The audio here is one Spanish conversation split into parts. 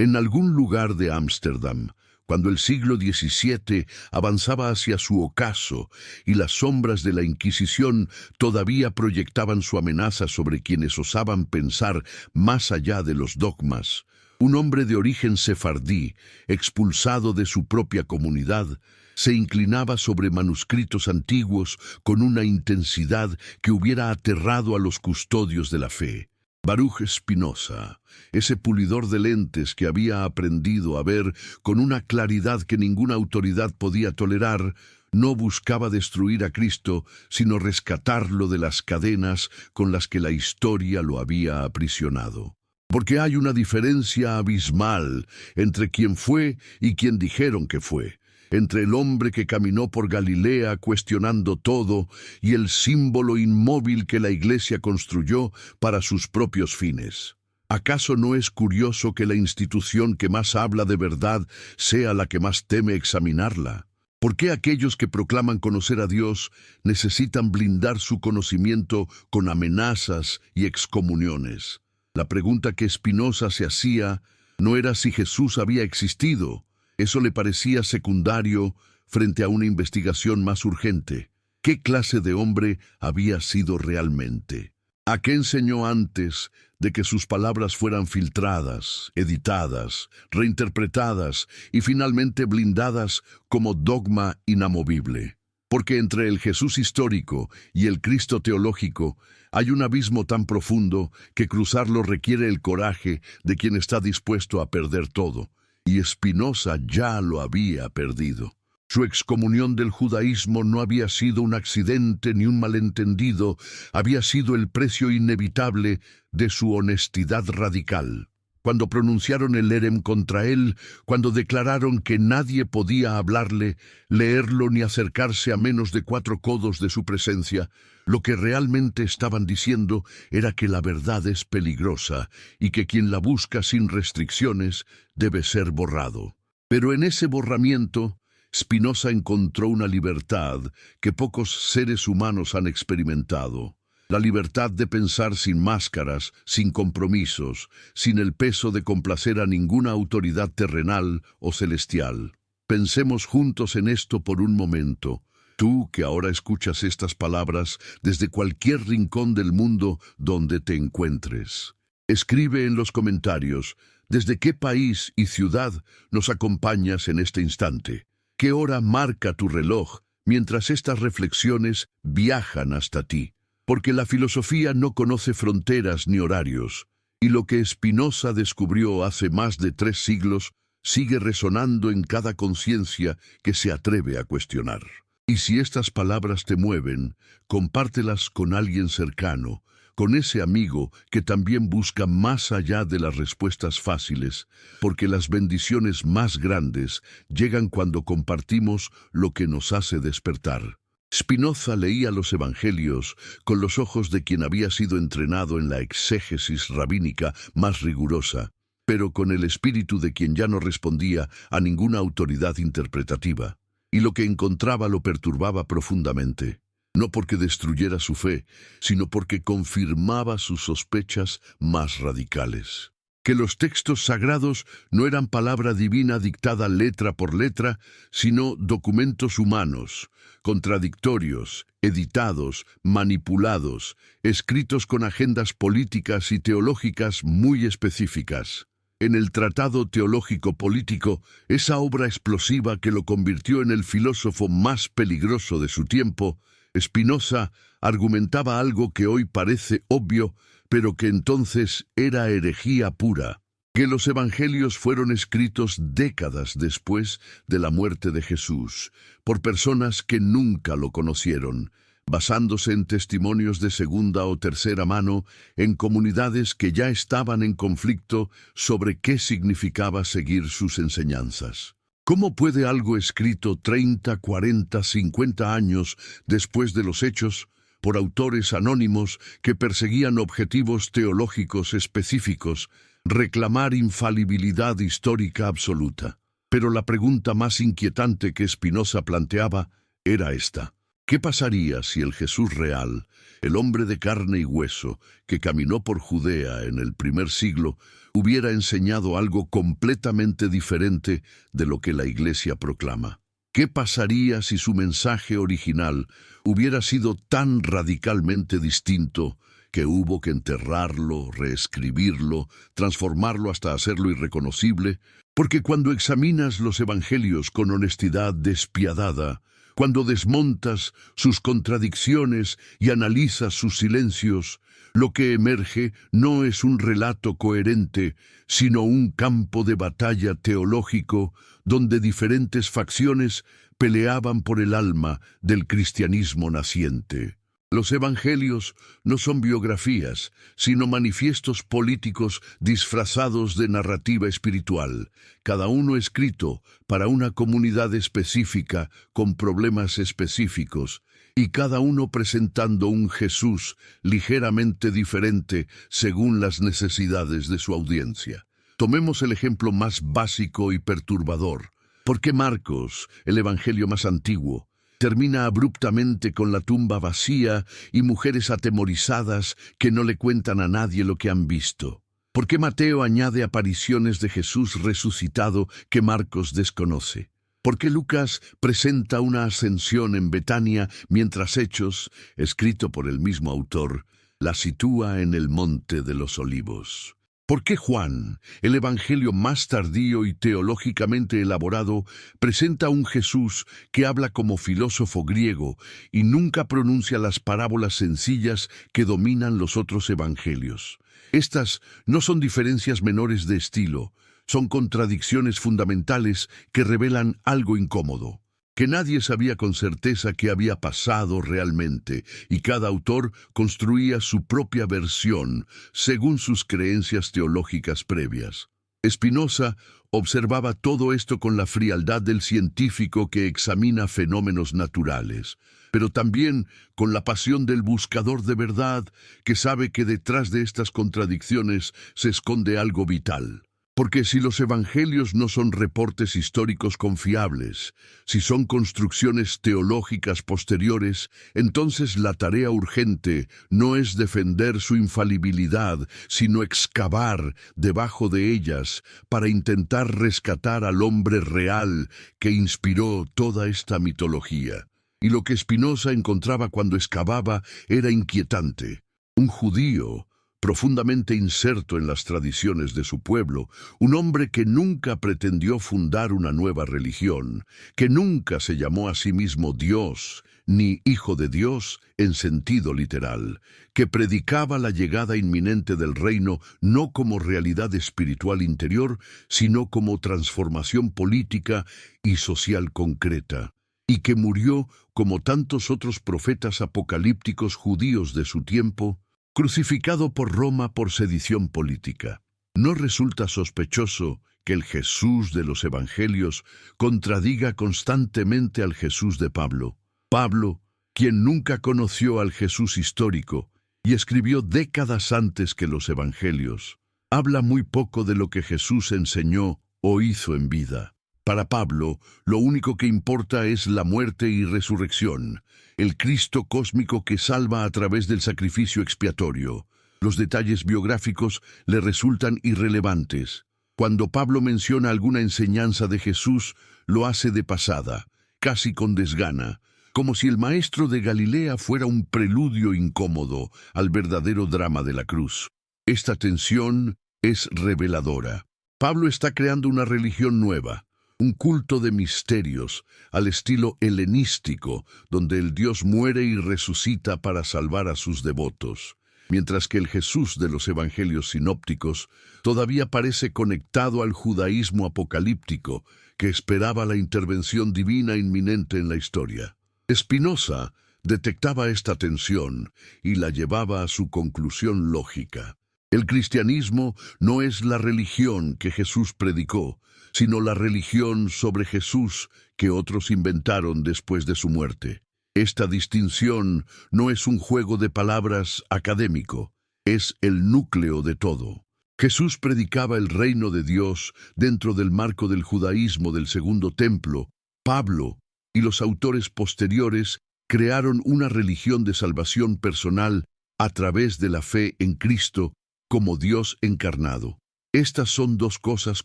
En algún lugar de Ámsterdam, cuando el siglo XVII avanzaba hacia su ocaso y las sombras de la Inquisición todavía proyectaban su amenaza sobre quienes osaban pensar más allá de los dogmas, un hombre de origen sefardí, expulsado de su propia comunidad, se inclinaba sobre manuscritos antiguos con una intensidad que hubiera aterrado a los custodios de la fe. Baruch Spinoza, ese pulidor de lentes que había aprendido a ver con una claridad que ninguna autoridad podía tolerar, no buscaba destruir a Cristo, sino rescatarlo de las cadenas con las que la historia lo había aprisionado. Porque hay una diferencia abismal entre quien fue y quien dijeron que fue, entre el hombre que caminó por Galilea cuestionando todo y el símbolo inmóvil que la Iglesia construyó para sus propios fines. ¿Acaso no es curioso que la institución que más habla de verdad sea la que más teme examinarla? ¿Por qué aquellos que proclaman conocer a Dios necesitan blindar su conocimiento con amenazas y excomuniones? La pregunta que Spinoza se hacía no era si Jesús había existido. Eso le parecía secundario frente a una investigación más urgente. ¿Qué clase de hombre había sido realmente? ¿A qué enseñó antes de que sus palabras fueran filtradas, editadas, reinterpretadas y finalmente blindadas como dogma inamovible? Porque entre el Jesús histórico y el Cristo teológico hay un abismo tan profundo que cruzarlo requiere el coraje de quien está dispuesto a perder todo. Y Spinoza ya lo había perdido. Su excomunión del judaísmo no había sido un accidente ni un malentendido, había sido el precio inevitable de su honestidad radical. Cuando pronunciaron el érem contra él, cuando declararon que nadie podía hablarle, leerlo ni acercarse a menos de 4 codos de su presencia, lo que realmente estaban diciendo era que la verdad es peligrosa y que quien la busca sin restricciones debe ser borrado. Pero en ese borramiento, Spinoza encontró una libertad que pocos seres humanos han experimentado. La libertad de pensar sin máscaras, sin compromisos, sin el peso de complacer a ninguna autoridad terrenal o celestial. Pensemos juntos en esto por un momento. Tú que ahora escuchas estas palabras desde cualquier rincón del mundo donde te encuentres. Escribe en los comentarios desde qué país y ciudad nos acompañas en este instante. ¿Qué hora marca tu reloj mientras estas reflexiones viajan hasta ti? Porque la filosofía no conoce fronteras ni horarios, y lo que Spinoza descubrió hace más de 3 siglos sigue resonando en cada conciencia que se atreve a cuestionar. Y si estas palabras te mueven, compártelas con alguien cercano, con ese amigo que también busca más allá de las respuestas fáciles, porque las bendiciones más grandes llegan cuando compartimos lo que nos hace despertar. Spinoza leía los evangelios con los ojos de quien había sido entrenado en la exégesis rabínica más rigurosa, pero con el espíritu de quien ya no respondía a ninguna autoridad interpretativa. Y lo que encontraba lo perturbaba profundamente, no porque destruyera su fe, sino porque confirmaba sus sospechas más radicales. Que los textos sagrados no eran palabra divina dictada letra por letra, sino documentos humanos, contradictorios, editados, manipulados, escritos con agendas políticas y teológicas muy específicas. En el Tratado Teológico Político, esa obra explosiva que lo convirtió en el filósofo más peligroso de su tiempo, Spinoza argumentaba algo que hoy parece obvio, pero que entonces era herejía pura, que los evangelios fueron escritos décadas después de la muerte de Jesús, por personas que nunca lo conocieron, basándose en testimonios de segunda o tercera mano en comunidades que ya estaban en conflicto sobre qué significaba seguir sus enseñanzas. ¿Cómo puede algo escrito 30, 40, 50 años después de los hechos, por autores anónimos que perseguían objetivos teológicos específicos, reclamar infalibilidad histórica absoluta? Pero la pregunta más inquietante que Spinoza planteaba era esta: ¿Qué pasaría si el Jesús real, el hombre de carne y hueso, que caminó por Judea en el primer siglo, hubiera enseñado algo completamente diferente de lo que la Iglesia proclama? ¿Qué pasaría si su mensaje original hubiera sido tan radicalmente distinto que hubo que enterrarlo, reescribirlo, transformarlo hasta hacerlo irreconocible? Porque cuando examinas los evangelios con honestidad despiadada, cuando desmontas sus contradicciones y analizas sus silencios, lo que emerge no es un relato coherente, sino un campo de batalla teológico donde diferentes facciones peleaban por el alma del cristianismo naciente. Los evangelios no son biografías, sino manifiestos políticos disfrazados de narrativa espiritual, cada uno escrito para una comunidad específica con problemas específicos, y cada uno presentando un Jesús ligeramente diferente según las necesidades de su audiencia. Tomemos el ejemplo más básico y perturbador. ¿Por qué Marcos, el evangelio más antiguo, termina abruptamente con la tumba vacía y mujeres atemorizadas que no le cuentan a nadie lo que han visto? ¿Por qué Mateo añade apariciones de Jesús resucitado que Marcos desconoce? ¿Por qué Lucas presenta una ascensión en Betania mientras Hechos, escrito por el mismo autor, la sitúa en el Monte de los Olivos? ¿Por qué Juan, el evangelio más tardío y teológicamente elaborado, presenta un Jesús que habla como filósofo griego y nunca pronuncia las parábolas sencillas que dominan los otros evangelios? Estas no son diferencias menores de estilo, son contradicciones fundamentales que revelan algo incómodo, que nadie sabía con certeza qué había pasado realmente, y cada autor construía su propia versión según sus creencias teológicas previas. Spinoza observaba todo esto con la frialdad del científico que examina fenómenos naturales, pero también con la pasión del buscador de verdad que sabe que detrás de estas contradicciones se esconde algo vital. Porque si los evangelios no son reportes históricos confiables, si son construcciones teológicas posteriores, entonces la tarea urgente no es defender su infalibilidad, sino excavar debajo de ellas para intentar rescatar al hombre real que inspiró toda esta mitología. Y lo que Spinoza encontraba cuando excavaba era inquietante. Un judío profundamente inserto en las tradiciones de su pueblo, un hombre que nunca pretendió fundar una nueva religión, que nunca se llamó a sí mismo Dios, ni Hijo de Dios en sentido literal, que predicaba la llegada inminente del reino no como realidad espiritual interior, sino como transformación política y social concreta, y que murió como tantos otros profetas apocalípticos judíos de su tiempo, crucificado por Roma por sedición política. ¿No resulta sospechoso que el Jesús de los Evangelios contradiga constantemente al Jesús de Pablo? Pablo, quien nunca conoció al Jesús histórico y escribió décadas antes que los Evangelios, habla muy poco de lo que Jesús enseñó o hizo en vida. Para Pablo, lo único que importa es la muerte y resurrección, el Cristo cósmico que salva a través del sacrificio expiatorio. Los detalles biográficos le resultan irrelevantes. Cuando Pablo menciona alguna enseñanza de Jesús, lo hace de pasada, casi con desgana, como si el maestro de Galilea fuera un preludio incómodo al verdadero drama de la cruz. Esta tensión es reveladora. Pablo está creando una religión nueva, un culto de misterios al estilo helenístico, donde el Dios muere y resucita para salvar a sus devotos, mientras que el Jesús de los evangelios sinópticos todavía parece conectado al judaísmo apocalíptico que esperaba la intervención divina inminente en la historia. Spinoza detectaba esta tensión y la llevaba a su conclusión lógica. El cristianismo no es la religión que Jesús predicó, sino la religión sobre Jesús que otros inventaron después de su muerte. Esta distinción no es un juego de palabras académico, es el núcleo de todo. Jesús predicaba el reino de Dios dentro del marco del judaísmo del Segundo Templo. Pablo y los autores posteriores crearon una religión de salvación personal a través de la fe en Cristo como Dios encarnado. Estas son dos cosas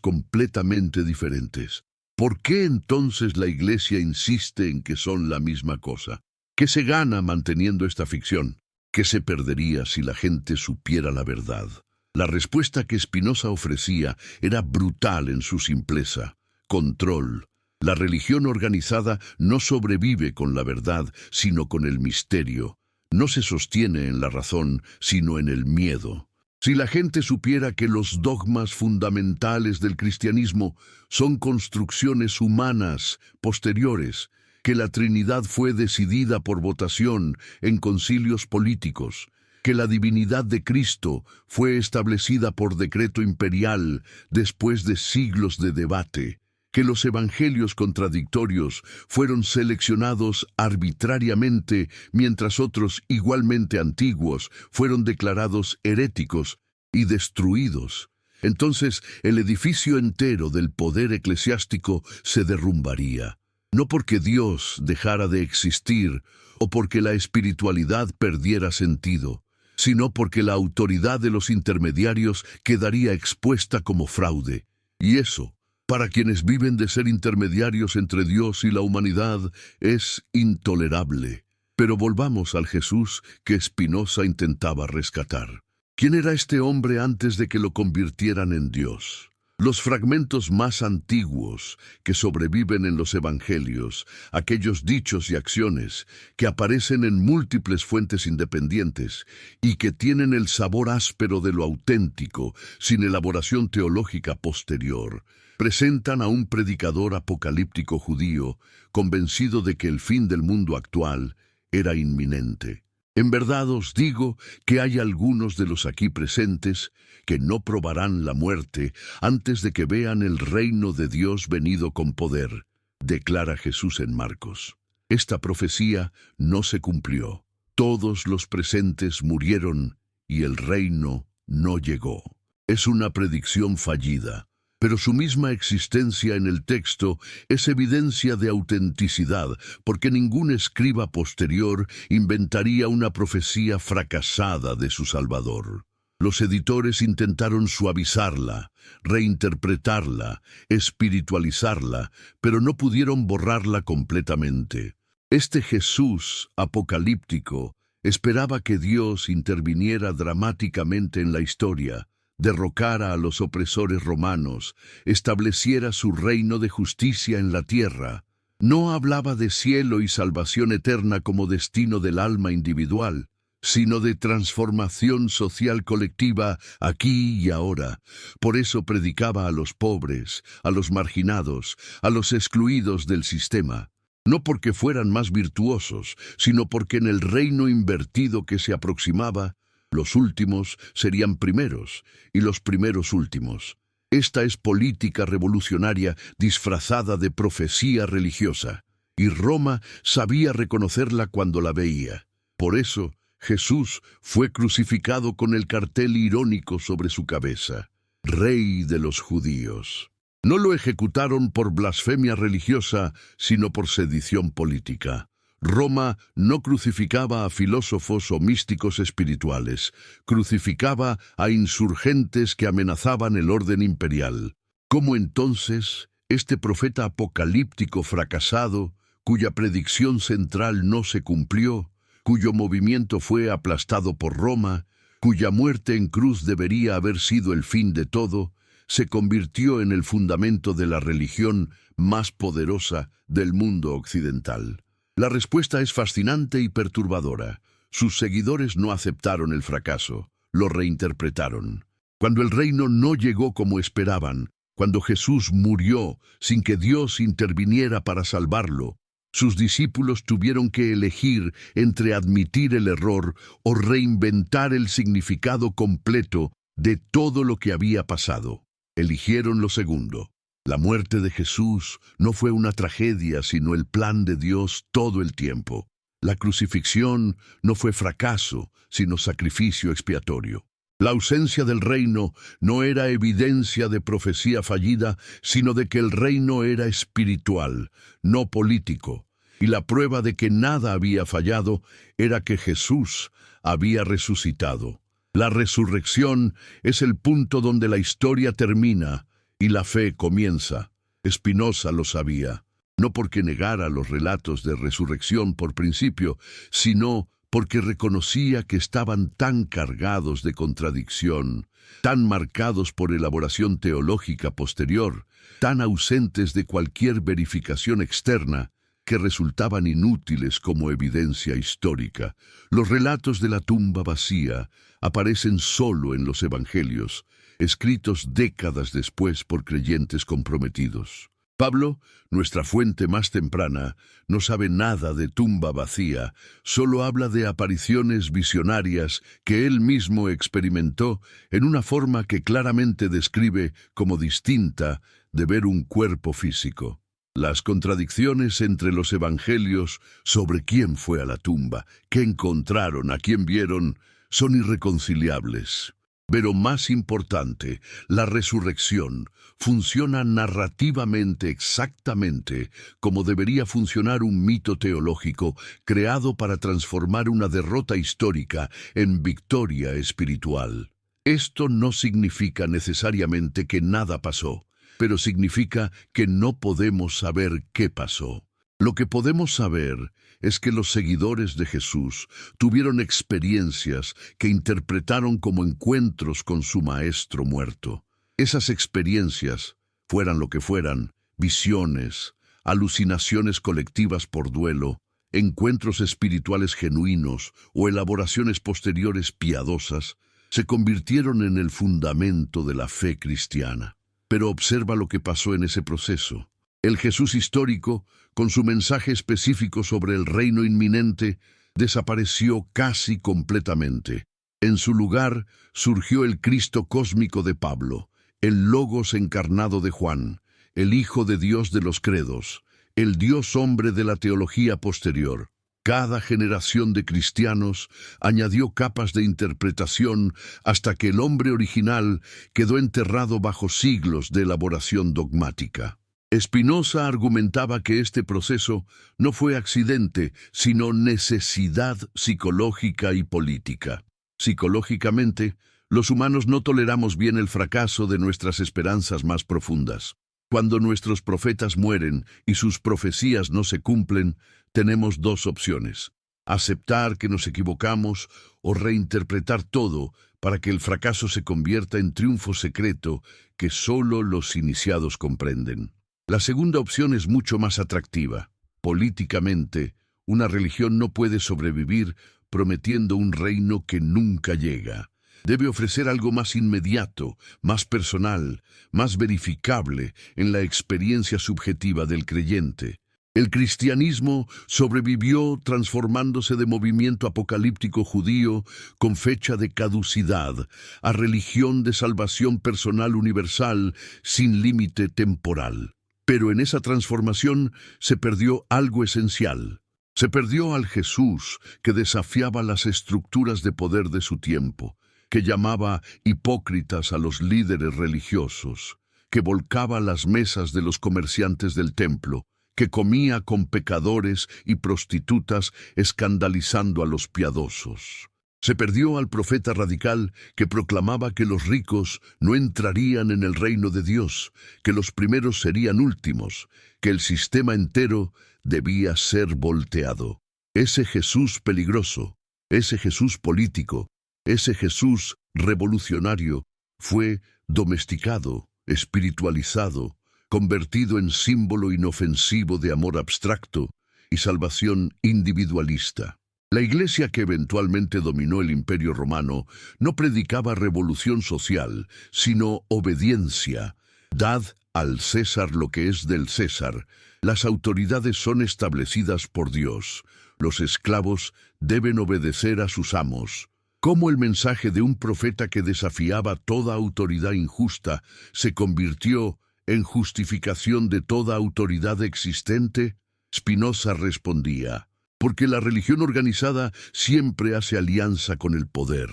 completamente diferentes. ¿Por qué entonces la Iglesia insiste en que son la misma cosa? ¿Qué se gana manteniendo esta ficción? ¿Qué se perdería si la gente supiera la verdad? La respuesta que Spinoza ofrecía era brutal en su simpleza: control. La religión organizada no sobrevive con la verdad, sino con el misterio. No se sostiene en la razón, sino en el miedo. Si la gente supiera que los dogmas fundamentales del cristianismo son construcciones humanas posteriores, que la Trinidad fue decidida por votación en concilios políticos, que la divinidad de Cristo fue establecida por decreto imperial después de siglos de debate, que los evangelios contradictorios fueron seleccionados arbitrariamente mientras otros igualmente antiguos fueron declarados heréticos y destruidos, entonces el edificio entero del poder eclesiástico se derrumbaría. No porque Dios dejara de existir o porque la espiritualidad perdiera sentido, sino porque la autoridad de los intermediarios quedaría expuesta como fraude. Y eso, para quienes viven de ser intermediarios entre Dios y la humanidad, es intolerable. Pero volvamos al Jesús que Spinoza intentaba rescatar. ¿Quién era este hombre antes de que lo convirtieran en Dios? Los fragmentos más antiguos que sobreviven en los evangelios, aquellos dichos y acciones que aparecen en múltiples fuentes independientes y que tienen el sabor áspero de lo auténtico, sin elaboración teológica posterior, presentan a un predicador apocalíptico judío convencido de que el fin del mundo actual era inminente. En verdad os digo que hay algunos de los aquí presentes que no probarán la muerte antes de que vean el reino de Dios venido con poder, declara Jesús en Marcos. Esta profecía no se cumplió. Todos los presentes murieron y el reino no llegó. Es una predicción fallida, pero su misma existencia en el texto es evidencia de autenticidad, porque ningún escriba posterior inventaría una profecía fracasada de su Salvador. Los editores intentaron suavizarla, reinterpretarla, espiritualizarla, pero no pudieron borrarla completamente. Este Jesús apocalíptico esperaba que Dios interviniera dramáticamente en la historia, derrocara a los opresores romanos, estableciera su reino de justicia en la tierra. No hablaba de cielo y salvación eterna como destino del alma individual, sino de transformación social colectiva aquí y ahora. Por eso predicaba a los pobres, a los marginados, a los excluidos del sistema. No porque fueran más virtuosos, sino porque en el reino invertido que se aproximaba, los últimos serían primeros y los primeros últimos. Esta es política revolucionaria disfrazada de profecía religiosa, y Roma sabía reconocerla cuando la veía. Por eso, Jesús fue crucificado con el cartel irónico sobre su cabeza: Rey de los Judíos. No lo ejecutaron por blasfemia religiosa, sino por sedición política. Roma no crucificaba a filósofos o místicos espirituales, crucificaba a insurgentes que amenazaban el orden imperial. ¿Cómo entonces este profeta apocalíptico fracasado, cuya predicción central no se cumplió, cuyo movimiento fue aplastado por Roma, cuya muerte en cruz debería haber sido el fin de todo, se convirtió en el fundamento de la religión más poderosa del mundo occidental? La respuesta es fascinante y perturbadora. Sus seguidores no aceptaron el fracaso, lo reinterpretaron. Cuando el reino no llegó como esperaban, cuando Jesús murió sin que Dios interviniera para salvarlo, sus discípulos tuvieron que elegir entre admitir el error o reinventar el significado completo de todo lo que había pasado. Eligieron lo segundo. La muerte de Jesús no fue una tragedia, sino el plan de Dios todo el tiempo. La crucifixión no fue fracaso, sino sacrificio expiatorio. La ausencia del reino no era evidencia de profecía fallida, sino de que el reino era espiritual, no político. Y la prueba de que nada había fallado era que Jesús había resucitado. La resurrección es el punto donde la historia termina y la fe comienza. Spinoza lo sabía, no porque negara los relatos de resurrección por principio, sino porque reconocía que estaban tan cargados de contradicción, tan marcados por elaboración teológica posterior, tan ausentes de cualquier verificación externa, que resultaban inútiles como evidencia histórica. Los relatos de la tumba vacía aparecen solo en los evangelios, escritos décadas después por creyentes comprometidos. Pablo, nuestra fuente más temprana, no sabe nada de tumba vacía, solo habla de apariciones visionarias que él mismo experimentó en una forma que claramente describe como distinta de ver un cuerpo físico. Las contradicciones entre los evangelios sobre quién fue a la tumba, qué encontraron, a quién vieron, son irreconciliables. Pero más importante, la resurrección funciona narrativamente exactamente como debería funcionar un mito teológico creado para transformar una derrota histórica en victoria espiritual. Esto no significa necesariamente que nada pasó, pero significa que no podemos saber qué pasó. Lo que podemos saber es que los seguidores de Jesús tuvieron experiencias que interpretaron como encuentros con su Maestro muerto. Esas experiencias, fueran lo que fueran, visiones, alucinaciones colectivas por duelo, encuentros espirituales genuinos o elaboraciones posteriores piadosas, se convirtieron en el fundamento de la fe cristiana. Pero observa lo que pasó en ese proceso. El Jesús histórico, con su mensaje específico sobre el reino inminente, desapareció casi completamente. En su lugar surgió el Cristo cósmico de Pablo, el Logos encarnado de Juan, el Hijo de Dios de los credos, el Dios hombre de la teología posterior. Cada generación de cristianos añadió capas de interpretación hasta que el hombre original quedó enterrado bajo siglos de elaboración dogmática. Spinoza argumentaba que este proceso no fue accidente, sino necesidad psicológica y política. Psicológicamente, los humanos no toleramos bien el fracaso de nuestras esperanzas más profundas. Cuando nuestros profetas mueren y sus profecías no se cumplen, tenemos dos opciones: aceptar que nos equivocamos o reinterpretar todo para que el fracaso se convierta en triunfo secreto que solo los iniciados comprenden. La segunda opción es mucho más atractiva. Políticamente, una religión no puede sobrevivir prometiendo un reino que nunca llega. Debe ofrecer algo más inmediato, más personal, más verificable en la experiencia subjetiva del creyente. El cristianismo sobrevivió transformándose de movimiento apocalíptico judío con fecha de caducidad a religión de salvación personal universal sin límite temporal. Pero en esa transformación se perdió algo esencial. Se perdió al Jesús que desafiaba las estructuras de poder de su tiempo, que llamaba hipócritas a los líderes religiosos, que volcaba las mesas de los comerciantes del templo, que comía con pecadores y prostitutas escandalizando a los piadosos. Se perdió al profeta radical que proclamaba que los ricos no entrarían en el reino de Dios, que los primeros serían últimos, que el sistema entero debía ser volteado. Ese Jesús peligroso, ese Jesús político, ese Jesús revolucionario fue domesticado, espiritualizado, convertido en símbolo inofensivo de amor abstracto y salvación individualista. La Iglesia que eventualmente dominó el Imperio Romano no predicaba revolución social, sino obediencia. Dad al César lo que es del César. Las autoridades son establecidas por Dios. Los esclavos deben obedecer a sus amos. Cómo el mensaje de un profeta que desafiaba toda autoridad injusta se convirtió en justificación de toda autoridad existente. Spinoza respondía: porque la religión organizada siempre hace alianza con el poder.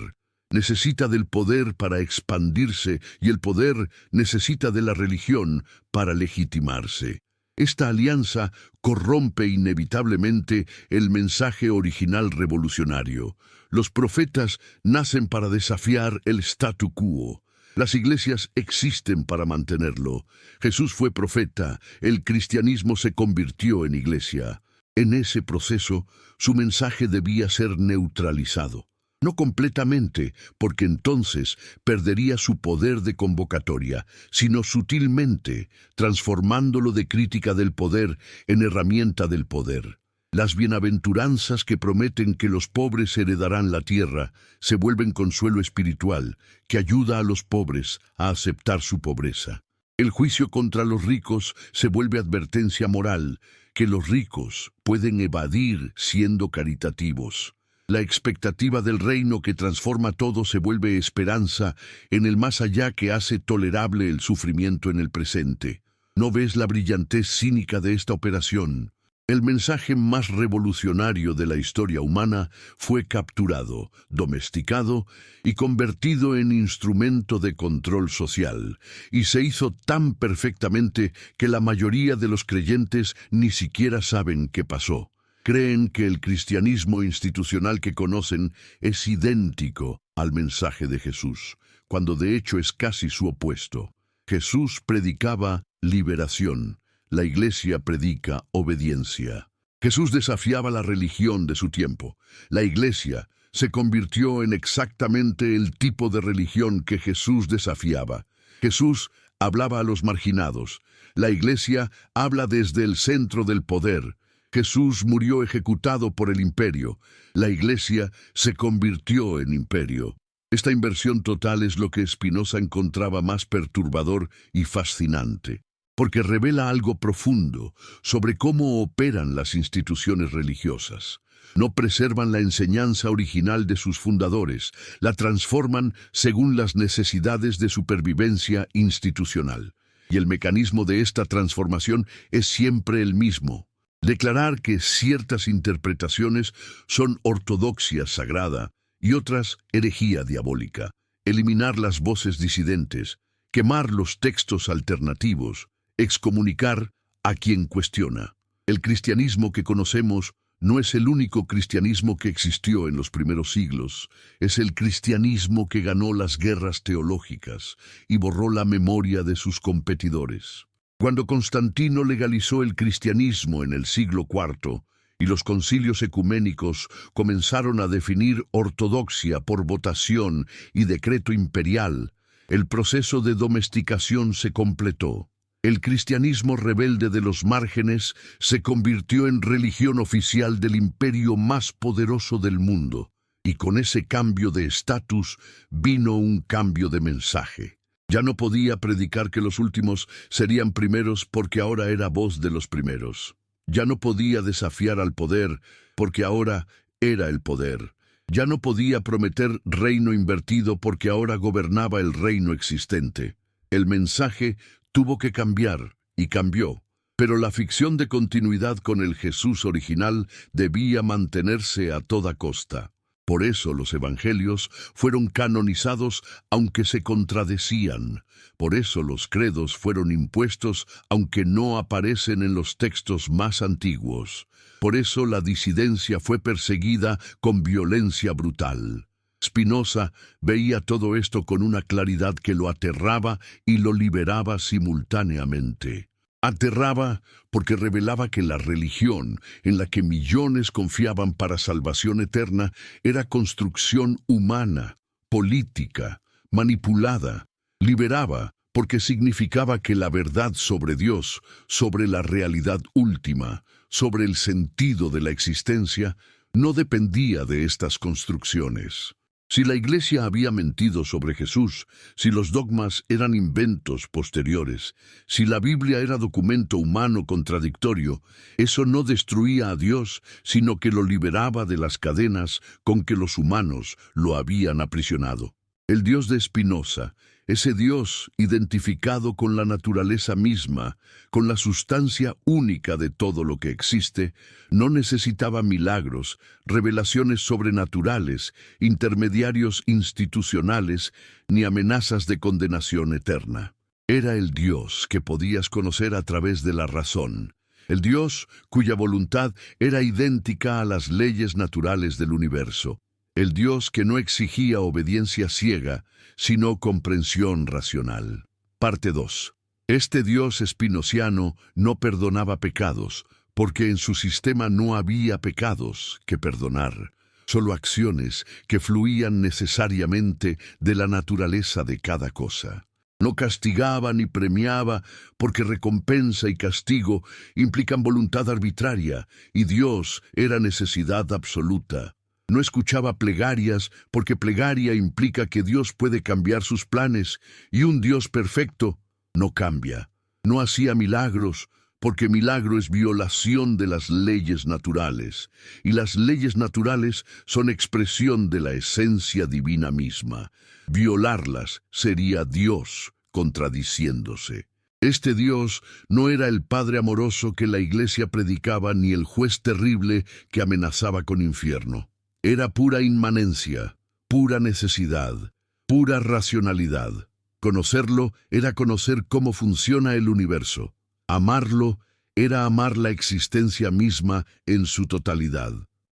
Necesita del poder para expandirse y el poder necesita de la religión para legitimarse. Esta alianza corrompe inevitablemente el mensaje original revolucionario. Los profetas nacen para desafiar el statu quo. Las iglesias existen para mantenerlo. Jesús fue profeta, el cristianismo se convirtió en iglesia. En ese proceso, su mensaje debía ser neutralizado. No completamente, porque entonces perdería su poder de convocatoria, sino sutilmente, transformándolo de crítica del poder en herramienta del poder. Las bienaventuranzas que prometen que los pobres heredarán la tierra se vuelven consuelo espiritual que ayuda a los pobres a aceptar su pobreza. El juicio contra los ricos se vuelve advertencia moral que los ricos pueden evadir siendo caritativos. La expectativa del reino que transforma todo se vuelve esperanza en el más allá que hace tolerable el sufrimiento en el presente. ¿No ves la brillantez cínica de esta operación? El mensaje más revolucionario de la historia humana fue capturado, domesticado y convertido en instrumento de control social, y se hizo tan perfectamente que la mayoría de los creyentes ni siquiera saben qué pasó. Creen que el cristianismo institucional que conocen es idéntico al mensaje de Jesús, cuando de hecho es casi su opuesto. Jesús predicaba liberación. La iglesia predica obediencia. Jesús desafiaba la religión de su tiempo. La iglesia se convirtió en exactamente el tipo de religión que Jesús desafiaba. Jesús hablaba a los marginados. La iglesia habla desde el centro del poder. Jesús murió ejecutado por el imperio. La iglesia se convirtió en imperio. Esta inversión total es lo que Spinoza encontraba más perturbador y fascinante, porque revela algo profundo sobre cómo operan las instituciones religiosas. No preservan la enseñanza original de sus fundadores, la transforman según las necesidades de supervivencia institucional. Y el mecanismo de esta transformación es siempre el mismo: declarar que ciertas interpretaciones son ortodoxia sagrada y otras herejía diabólica, eliminar las voces disidentes, quemar los textos alternativos, excomunicar a quien cuestiona. El cristianismo que conocemos no es el único cristianismo que existió en los primeros siglos. Es el cristianismo que ganó las guerras teológicas y borró la memoria de sus competidores. Cuando Constantino legalizó el cristianismo en el siglo IV y los concilios ecuménicos comenzaron a definir ortodoxia por votación y decreto imperial, el proceso de domesticación se completó. El cristianismo rebelde de los márgenes se convirtió en religión oficial del imperio más poderoso del mundo, y con ese cambio de estatus vino un cambio de mensaje. Ya no podía predicar que los últimos serían primeros porque ahora era voz de los primeros. Ya no podía desafiar al poder porque ahora era el poder. Ya no podía prometer reino invertido porque ahora gobernaba el reino existente. El mensaje tuvo que cambiar, y cambió, pero la ficción de continuidad con el Jesús original debía mantenerse a toda costa. Por eso los evangelios fueron canonizados aunque se contradecían. Por eso los credos fueron impuestos aunque no aparecen en los textos más antiguos. Por eso la disidencia fue perseguida con violencia brutal. Spinoza veía todo esto con una claridad que lo aterraba y lo liberaba simultáneamente. Aterraba porque revelaba que la religión en la que millones confiaban para salvación eterna era construcción humana, política, manipulada. Liberaba porque significaba que la verdad sobre Dios, sobre la realidad última, sobre el sentido de la existencia, no dependía de estas construcciones. Si la Iglesia había mentido sobre Jesús, si los dogmas eran inventos posteriores, si la Biblia era documento humano contradictorio, eso no destruía a Dios, sino que lo liberaba de las cadenas con que los humanos lo habían aprisionado. El Dios de Spinoza, ese Dios identificado con la naturaleza misma, con la sustancia única de todo lo que existe, no necesitaba milagros, revelaciones sobrenaturales, intermediarios institucionales, ni amenazas de condenación eterna. Era el Dios que podías conocer a través de la razón, el Dios cuya voluntad era idéntica a las leyes naturales del universo, el Dios que no exigía obediencia ciega, sino comprensión racional. Parte 2. Este Dios espinociano no perdonaba pecados, porque en su sistema no había pecados que perdonar, solo acciones que fluían necesariamente de la naturaleza de cada cosa. No castigaba ni premiaba, porque recompensa y castigo implican voluntad arbitraria, y Dios era necesidad absoluta. No escuchaba plegarias, porque plegaria implica que Dios puede cambiar sus planes, y un Dios perfecto no cambia. No hacía milagros, porque milagro es violación de las leyes naturales, y las leyes naturales son expresión de la esencia divina misma. Violarlas sería Dios contradiciéndose. Este Dios no era el Padre amoroso que la Iglesia predicaba ni el juez terrible que amenazaba con infierno. Era pura inmanencia, pura necesidad, pura racionalidad. Conocerlo era conocer cómo funciona el universo. Amarlo era amar la existencia misma en su totalidad.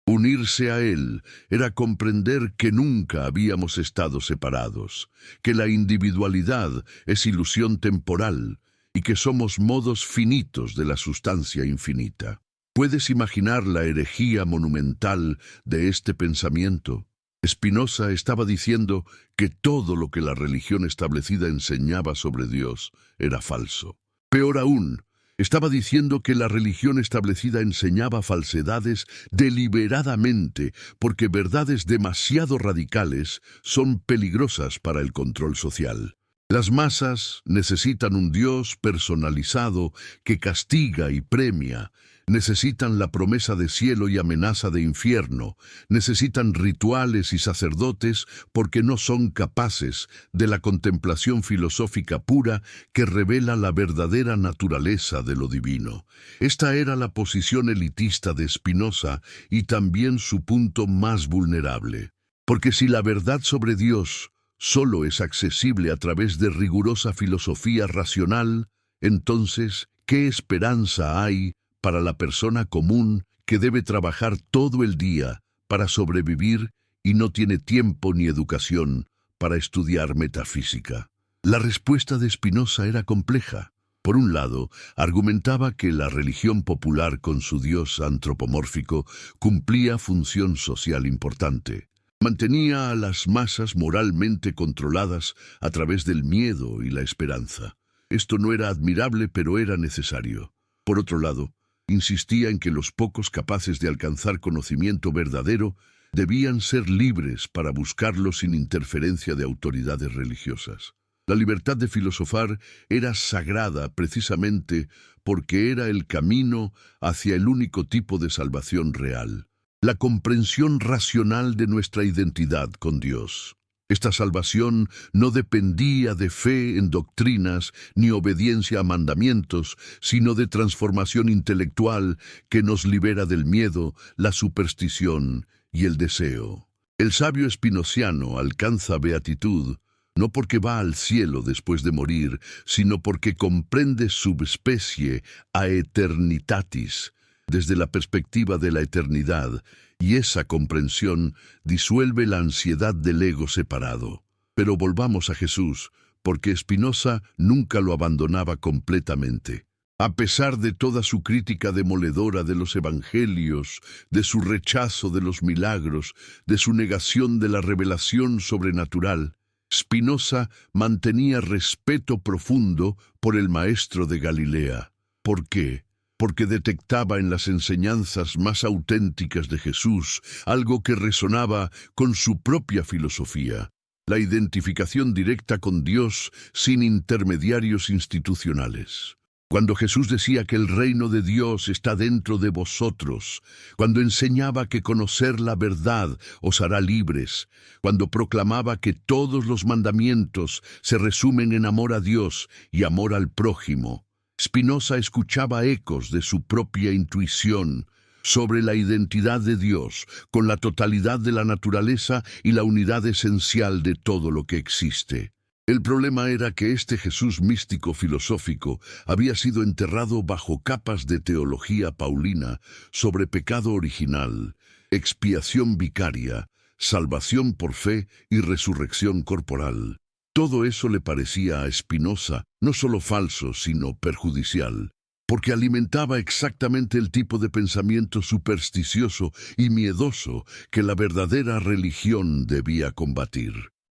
Unirse a Él era comprender que nunca habíamos estado separados, que la individualidad es ilusión temporal y que somos modos finitos de la sustancia infinita. ¿Puedes imaginar la herejía monumental de este pensamiento? Spinoza estaba diciendo que todo lo que la religión establecida enseñaba sobre Dios era falso. Peor aún, estaba diciendo que la religión establecida enseñaba falsedades deliberadamente, porque verdades demasiado radicales son peligrosas para el control social. Las masas necesitan un Dios personalizado que castiga y premia, necesitan la promesa de cielo y amenaza de infierno, necesitan rituales y sacerdotes porque no son capaces de la contemplación filosófica pura que revela la verdadera naturaleza de lo divino. Esta era la posición elitista de Spinoza y también su punto más vulnerable. Porque si la verdad sobre Dios solo es accesible a través de rigurosa filosofía racional, entonces, ¿qué esperanza hay para la persona común que debe trabajar todo el día para sobrevivir y no tiene tiempo ni educación para estudiar metafísica? La respuesta de Spinoza era compleja. Por un lado, argumentaba que la religión popular con su Dios antropomórfico cumplía función social importante. Mantenía a las masas moralmente controladas a través del miedo y la esperanza. Esto no era admirable, pero era necesario. Por otro lado, insistía en que los pocos capaces de alcanzar conocimiento verdadero debían ser libres para buscarlo sin interferencia de autoridades religiosas. La libertad de filosofar era sagrada precisamente porque era el camino hacia el único tipo de salvación real, la comprensión racional de nuestra identidad con Dios. Esta salvación no dependía de fe en doctrinas ni obediencia a mandamientos, sino de transformación intelectual que nos libera del miedo, la superstición y el deseo. El sabio espinociano alcanza beatitud no porque va al cielo después de morir, sino porque comprende subespecie a eternitatis, desde la perspectiva de la eternidad, y esa comprensión disuelve la ansiedad del ego separado. Pero volvamos a Jesús, porque Spinoza nunca lo abandonaba completamente. A pesar de toda su crítica demoledora de los evangelios, de su rechazo de los milagros, de su negación de la revelación sobrenatural, Spinoza mantenía respeto profundo por el maestro de Galilea. ¿Por qué? Porque detectaba en las enseñanzas más auténticas de Jesús algo que resonaba con su propia filosofía, la identificación directa con Dios sin intermediarios institucionales. Cuando Jesús decía que el reino de Dios está dentro de vosotros, cuando enseñaba que conocer la verdad os hará libres, cuando proclamaba que todos los mandamientos se resumen en amor a Dios y amor al prójimo, Spinoza escuchaba ecos de su propia intuición sobre la identidad de Dios, con la totalidad de la naturaleza y la unidad esencial de todo lo que existe. El problema era que este Jesús místico filosófico había sido enterrado bajo capas de teología paulina sobre pecado original, expiación vicaria, salvación por fe y resurrección corporal. Todo eso le parecía a Spinoza no solo falso, sino perjudicial, porque alimentaba exactamente el tipo de pensamiento supersticioso y miedoso que la verdadera religión debía combatir.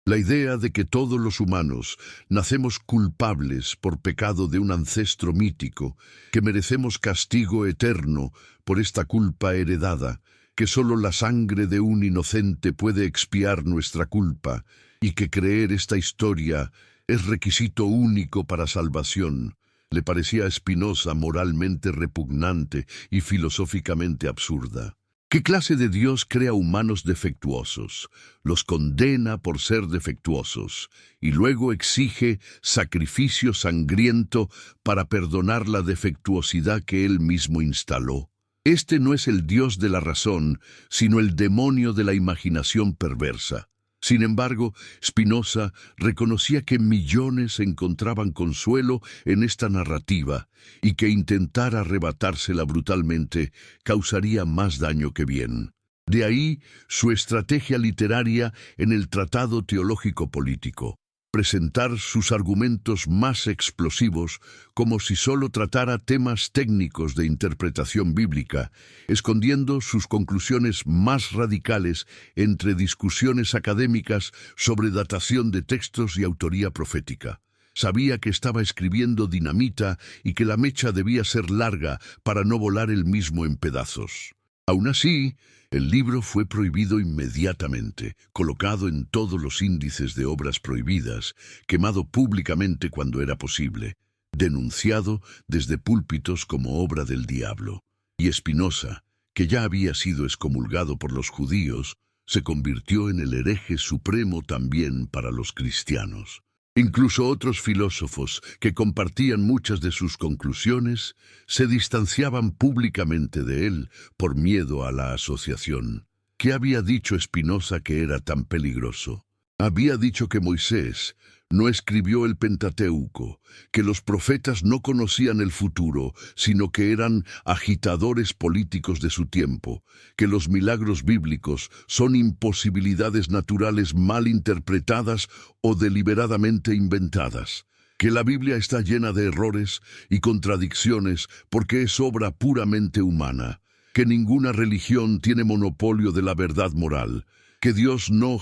La idea de que todos los humanos nacemos culpables por pecado de un ancestro mítico, que merecemos castigo eterno por esta culpa heredada, que solo la sangre de un inocente puede expiar nuestra culpa, y que creer esta historia es requisito único para salvación, le parecía a Spinoza moralmente repugnante y filosóficamente absurda. ¿Qué clase de Dios crea humanos defectuosos, los condena por ser defectuosos y luego exige sacrificio sangriento para perdonar la defectuosidad que él mismo instaló? Este no es el Dios de la razón, sino el demonio de la imaginación perversa. Sin embargo, Spinoza reconocía que millones encontraban consuelo en esta narrativa y que intentar arrebatársela brutalmente causaría más daño que bien. De ahí su estrategia literaria en el Tratado Teológico Político: presentar sus argumentos más explosivos como si solo tratara temas técnicos de interpretación bíblica, escondiendo sus conclusiones más radicales entre discusiones académicas sobre datación de textos y autoría profética. Sabía que estaba escribiendo dinamita y que la mecha debía ser larga para no volar él mismo en pedazos. Aún así, el libro fue prohibido inmediatamente, colocado en todos los índices de obras prohibidas, quemado públicamente cuando era posible, denunciado desde púlpitos como obra del diablo. Y Spinoza, que ya había sido excomulgado por los judíos, se convirtió en el hereje supremo también para los cristianos. Incluso otros filósofos que compartían muchas de sus conclusiones se distanciaban públicamente de él por miedo a la asociación. ¿Qué había dicho Spinoza que era tan peligroso? Había dicho que Moisés no escribió el Pentateuco, que los profetas no conocían el futuro, sino que eran agitadores políticos de su tiempo, que los milagros bíblicos son imposibilidades naturales mal interpretadas o deliberadamente inventadas, que la Biblia está llena de errores y contradicciones porque es obra puramente humana, que ninguna religión tiene monopolio de la verdad moral, que Dios no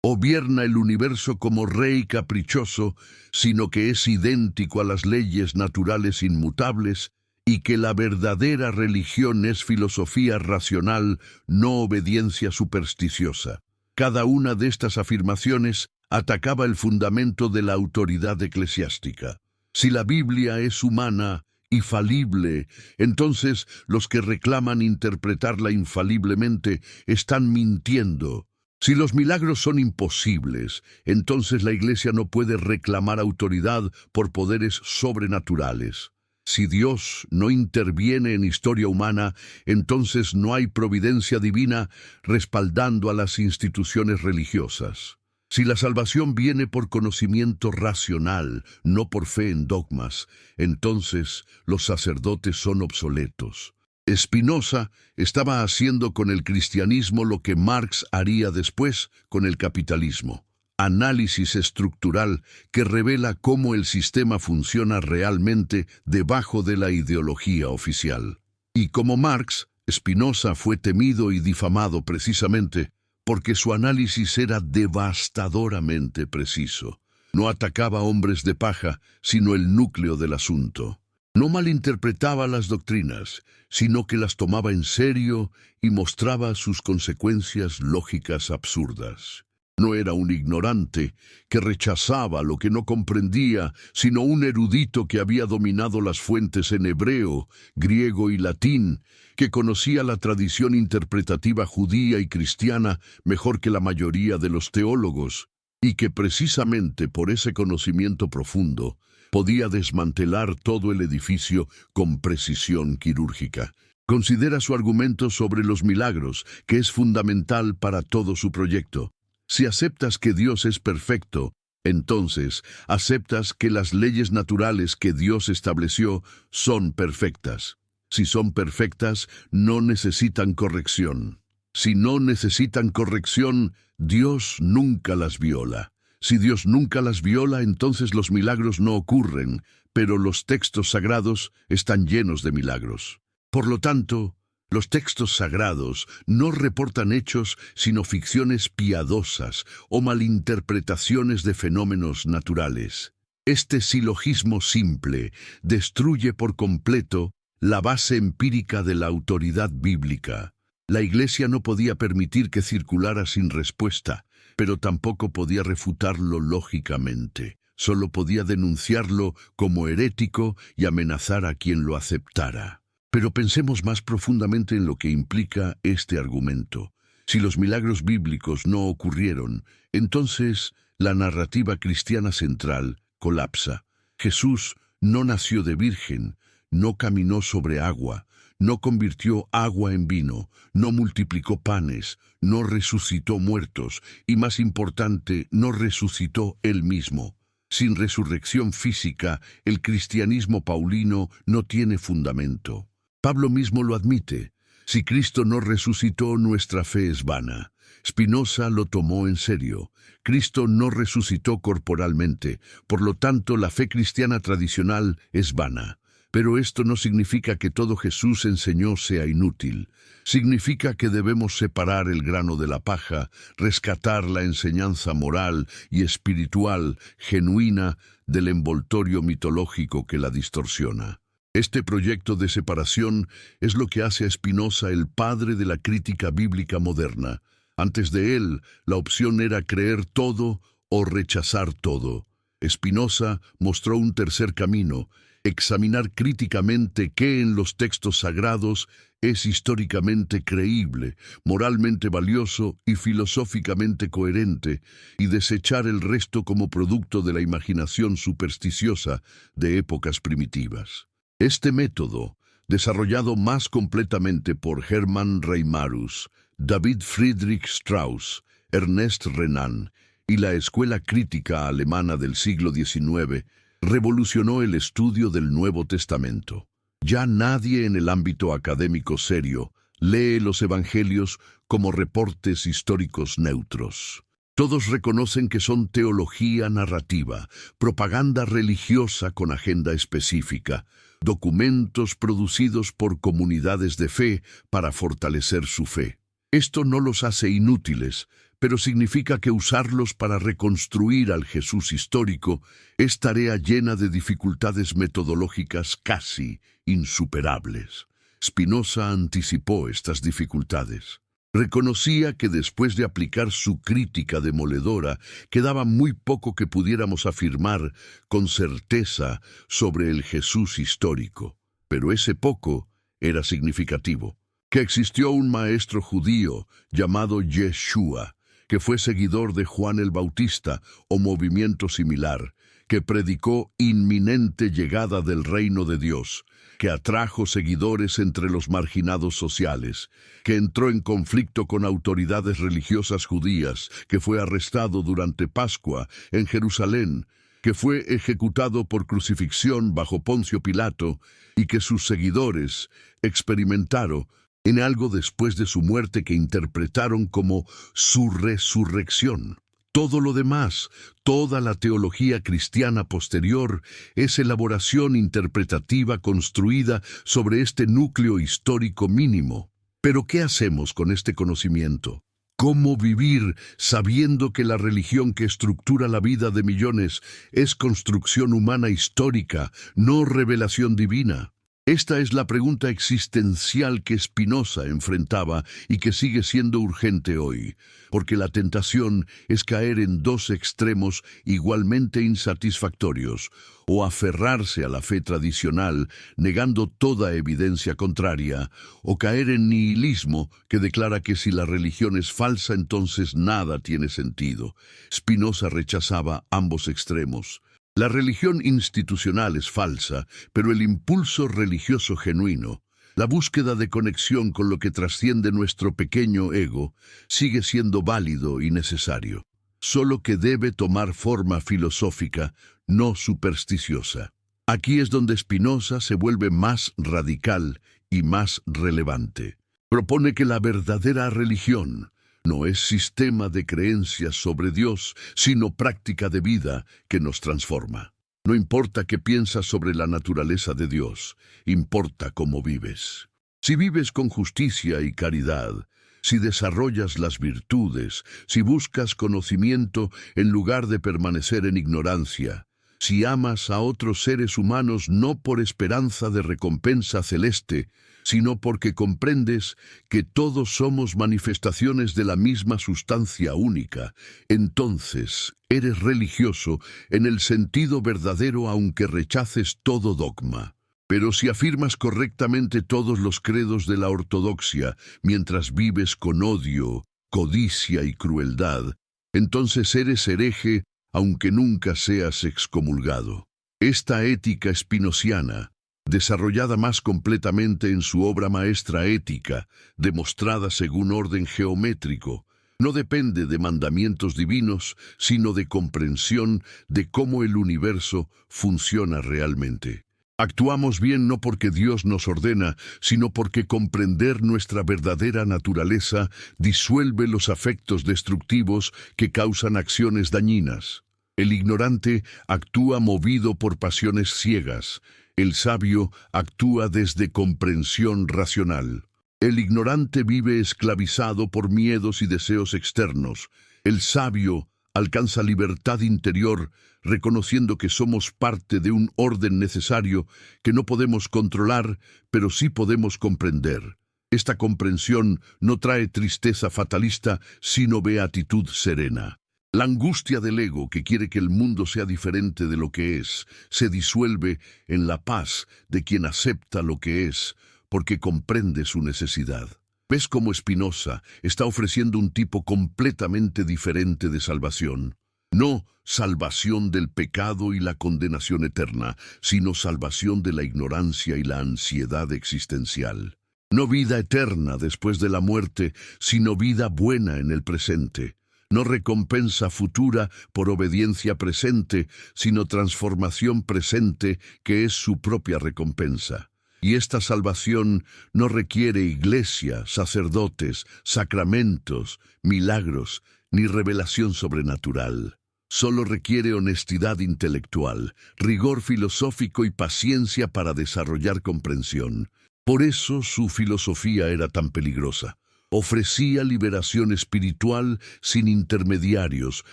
gobierna el universo como rey caprichoso, sino que es idéntico a las leyes naturales inmutables, y que la verdadera religión es filosofía racional, no obediencia supersticiosa. Cada una de estas afirmaciones atacaba el fundamento de la autoridad eclesiástica. Si la Biblia es humana y falible, entonces los que reclaman interpretarla infaliblemente están mintiendo. Si los milagros son imposibles, entonces la Iglesia no puede reclamar autoridad por poderes sobrenaturales. Si Dios no interviene en historia humana, entonces no hay providencia divina respaldando a las instituciones religiosas. Si la salvación viene por conocimiento racional, no por fe en dogmas, entonces los sacerdotes son obsoletos. Spinoza estaba haciendo con el cristianismo lo que Marx haría después con el capitalismo: análisis estructural que revela cómo el sistema funciona realmente debajo de la ideología oficial. Y como Marx, Spinoza fue temido y difamado precisamente porque su análisis era devastadoramente preciso. No atacaba hombres de paja, sino el núcleo del asunto. No malinterpretaba las doctrinas, sino que las tomaba en serio y mostraba sus consecuencias lógicas absurdas. No era un ignorante que rechazaba lo que no comprendía, sino un erudito que había dominado las fuentes en hebreo, griego y latín, que conocía la tradición interpretativa judía y cristiana mejor que la mayoría de los teólogos, y que precisamente por ese conocimiento profundo podía desmantelar todo el edificio con precisión quirúrgica. Considera su argumento sobre los milagros, que es fundamental para todo su proyecto. Si aceptas que Dios es perfecto, Entonces, aceptas que las leyes naturales que Dios estableció son perfectas. Si son perfectas, no necesitan corrección. Si no necesitan corrección, Dios nunca las viola. Si Dios nunca las viola, entonces los milagros no ocurren, pero los textos sagrados están llenos de milagros. Por lo tanto, los textos sagrados no reportan hechos, sino ficciones piadosas o malinterpretaciones de fenómenos naturales. Este silogismo simple destruye por completo la base empírica de la autoridad bíblica. La Iglesia no podía permitir que circulara sin respuesta, pero tampoco podía refutarlo lógicamente. Solo podía denunciarlo como herético y amenazar a quien lo aceptara. Pero pensemos más profundamente en lo que implica este argumento. Si los milagros bíblicos no ocurrieron, entonces la narrativa cristiana central colapsa. Jesús no nació de virgen, no caminó sobre agua, no convirtió agua en vino, no multiplicó panes, no resucitó muertos y, más importante, no resucitó él mismo. Sin resurrección física, el cristianismo paulino no tiene fundamento. Pablo mismo lo admite. Si Cristo no resucitó, nuestra fe es vana. Spinoza lo tomó en serio. Cristo no resucitó corporalmente, por lo tanto la fe cristiana tradicional es vana. Pero esto no significa que todo Jesús enseñó sea inútil. Significa que debemos separar el grano de la paja, rescatar la enseñanza moral y espiritual genuina del envoltorio mitológico que la distorsiona. Este proyecto de separación es lo que hace a Spinoza el padre de la crítica bíblica moderna. Antes de él, la opción era creer todo o rechazar todo. Spinoza mostró un tercer camino: examinar críticamente qué en los textos sagrados es históricamente creíble, moralmente valioso y filosóficamente coherente, y desechar el resto como producto de la imaginación supersticiosa de épocas primitivas. Este método, desarrollado más completamente por Hermann Reimarus, David Friedrich Strauss, Ernest Renan y la escuela crítica alemana del siglo XIX, revolucionó el estudio del Nuevo Testamento. Ya nadie en el ámbito académico serio lee los evangelios como reportes históricos neutros. Todos reconocen que son teología narrativa, propaganda religiosa con agenda específica, documentos producidos por comunidades de fe para fortalecer su fe. Esto no los hace inútiles, pero significa que usarlos para reconstruir al Jesús histórico es tarea llena de dificultades metodológicas casi insuperables. Spinoza anticipó estas dificultades. Reconocía que después de aplicar su crítica demoledora, quedaba muy poco que pudiéramos afirmar con certeza sobre el Jesús histórico. Pero ese poco era significativo. Que existió un maestro judío llamado Yeshua, que fue seguidor de Juan el Bautista o movimiento similar, que predicó inminente llegada del reino de Dios, que atrajo seguidores entre los marginados sociales, que entró en conflicto con autoridades religiosas judías, que fue arrestado durante Pascua en Jerusalén, que fue ejecutado por crucifixión bajo Poncio Pilato y que sus seguidores experimentaron en algo después de su muerte que interpretaron como su resurrección. Todo lo demás, toda la teología cristiana posterior, es elaboración interpretativa construida sobre este núcleo histórico mínimo. Pero ¿qué hacemos con este conocimiento? ¿Cómo vivir sabiendo que la religión que estructura la vida de millones es construcción humana histórica, no revelación divina? Esta es la pregunta existencial que Spinoza enfrentaba y que sigue siendo urgente hoy, porque la tentación es caer en dos extremos igualmente insatisfactorios, o aferrarse a la fe tradicional, negando toda evidencia contraria, o caer en nihilismo, que declara que si la religión es falsa, entonces nada tiene sentido. Spinoza rechazaba ambos extremos. La religión institucional es falsa, pero el impulso religioso genuino, la búsqueda de conexión con lo que trasciende nuestro pequeño ego, sigue siendo válido y necesario. solo que debe tomar forma filosófica, no supersticiosa. Aquí es donde Spinoza se vuelve más radical y más relevante. Propone que la verdadera religión no es sistema de creencias sobre Dios, sino práctica de vida que nos transforma. No importa qué piensas sobre la naturaleza de Dios, importa cómo vives. Si vives con justicia y caridad, si desarrollas las virtudes, si buscas conocimiento en lugar de permanecer en ignorancia, si amas a otros seres humanos no por esperanza de recompensa celeste, sino porque comprendes que todos somos manifestaciones de la misma sustancia única, entonces eres religioso en el sentido verdadero aunque rechaces todo dogma. Pero si afirmas correctamente todos los credos de la ortodoxia mientras vives con odio, codicia y crueldad, entonces eres hereje aunque nunca seas excomulgado. Esta ética spinociana, desarrollada más completamente en su obra maestra Ética, demostrada según orden geométrico, no depende de mandamientos divinos, sino de comprensión de cómo el universo funciona realmente. Actuamos bien no porque Dios nos ordena, sino porque comprender nuestra verdadera naturaleza disuelve los afectos destructivos que causan acciones dañinas. El ignorante actúa movido por pasiones ciegas. El sabio actúa desde comprensión racional. El ignorante vive esclavizado por miedos y deseos externos. El sabio alcanza libertad interior, reconociendo que somos parte de un orden necesario que no podemos controlar, pero sí podemos comprender. Esta comprensión no trae tristeza fatalista, sino beatitud serena. La angustia del ego, que quiere que el mundo sea diferente de lo que es, se disuelve en la paz de quien acepta lo que es, porque comprende su necesidad. ¿Ves cómo Spinoza está ofreciendo un tipo completamente diferente de salvación? No salvación del pecado y la condenación eterna, sino salvación de la ignorancia y la ansiedad existencial. No vida eterna después de la muerte, sino vida buena en el presente. No recompensa futura por obediencia presente, sino transformación presente que es su propia recompensa. Y esta salvación no requiere iglesia, sacerdotes, sacramentos, milagros, ni revelación sobrenatural. Solo requiere honestidad intelectual, rigor filosófico y paciencia para desarrollar comprensión. Por eso su filosofía era tan peligrosa. Ofrecía liberación espiritual sin intermediarios,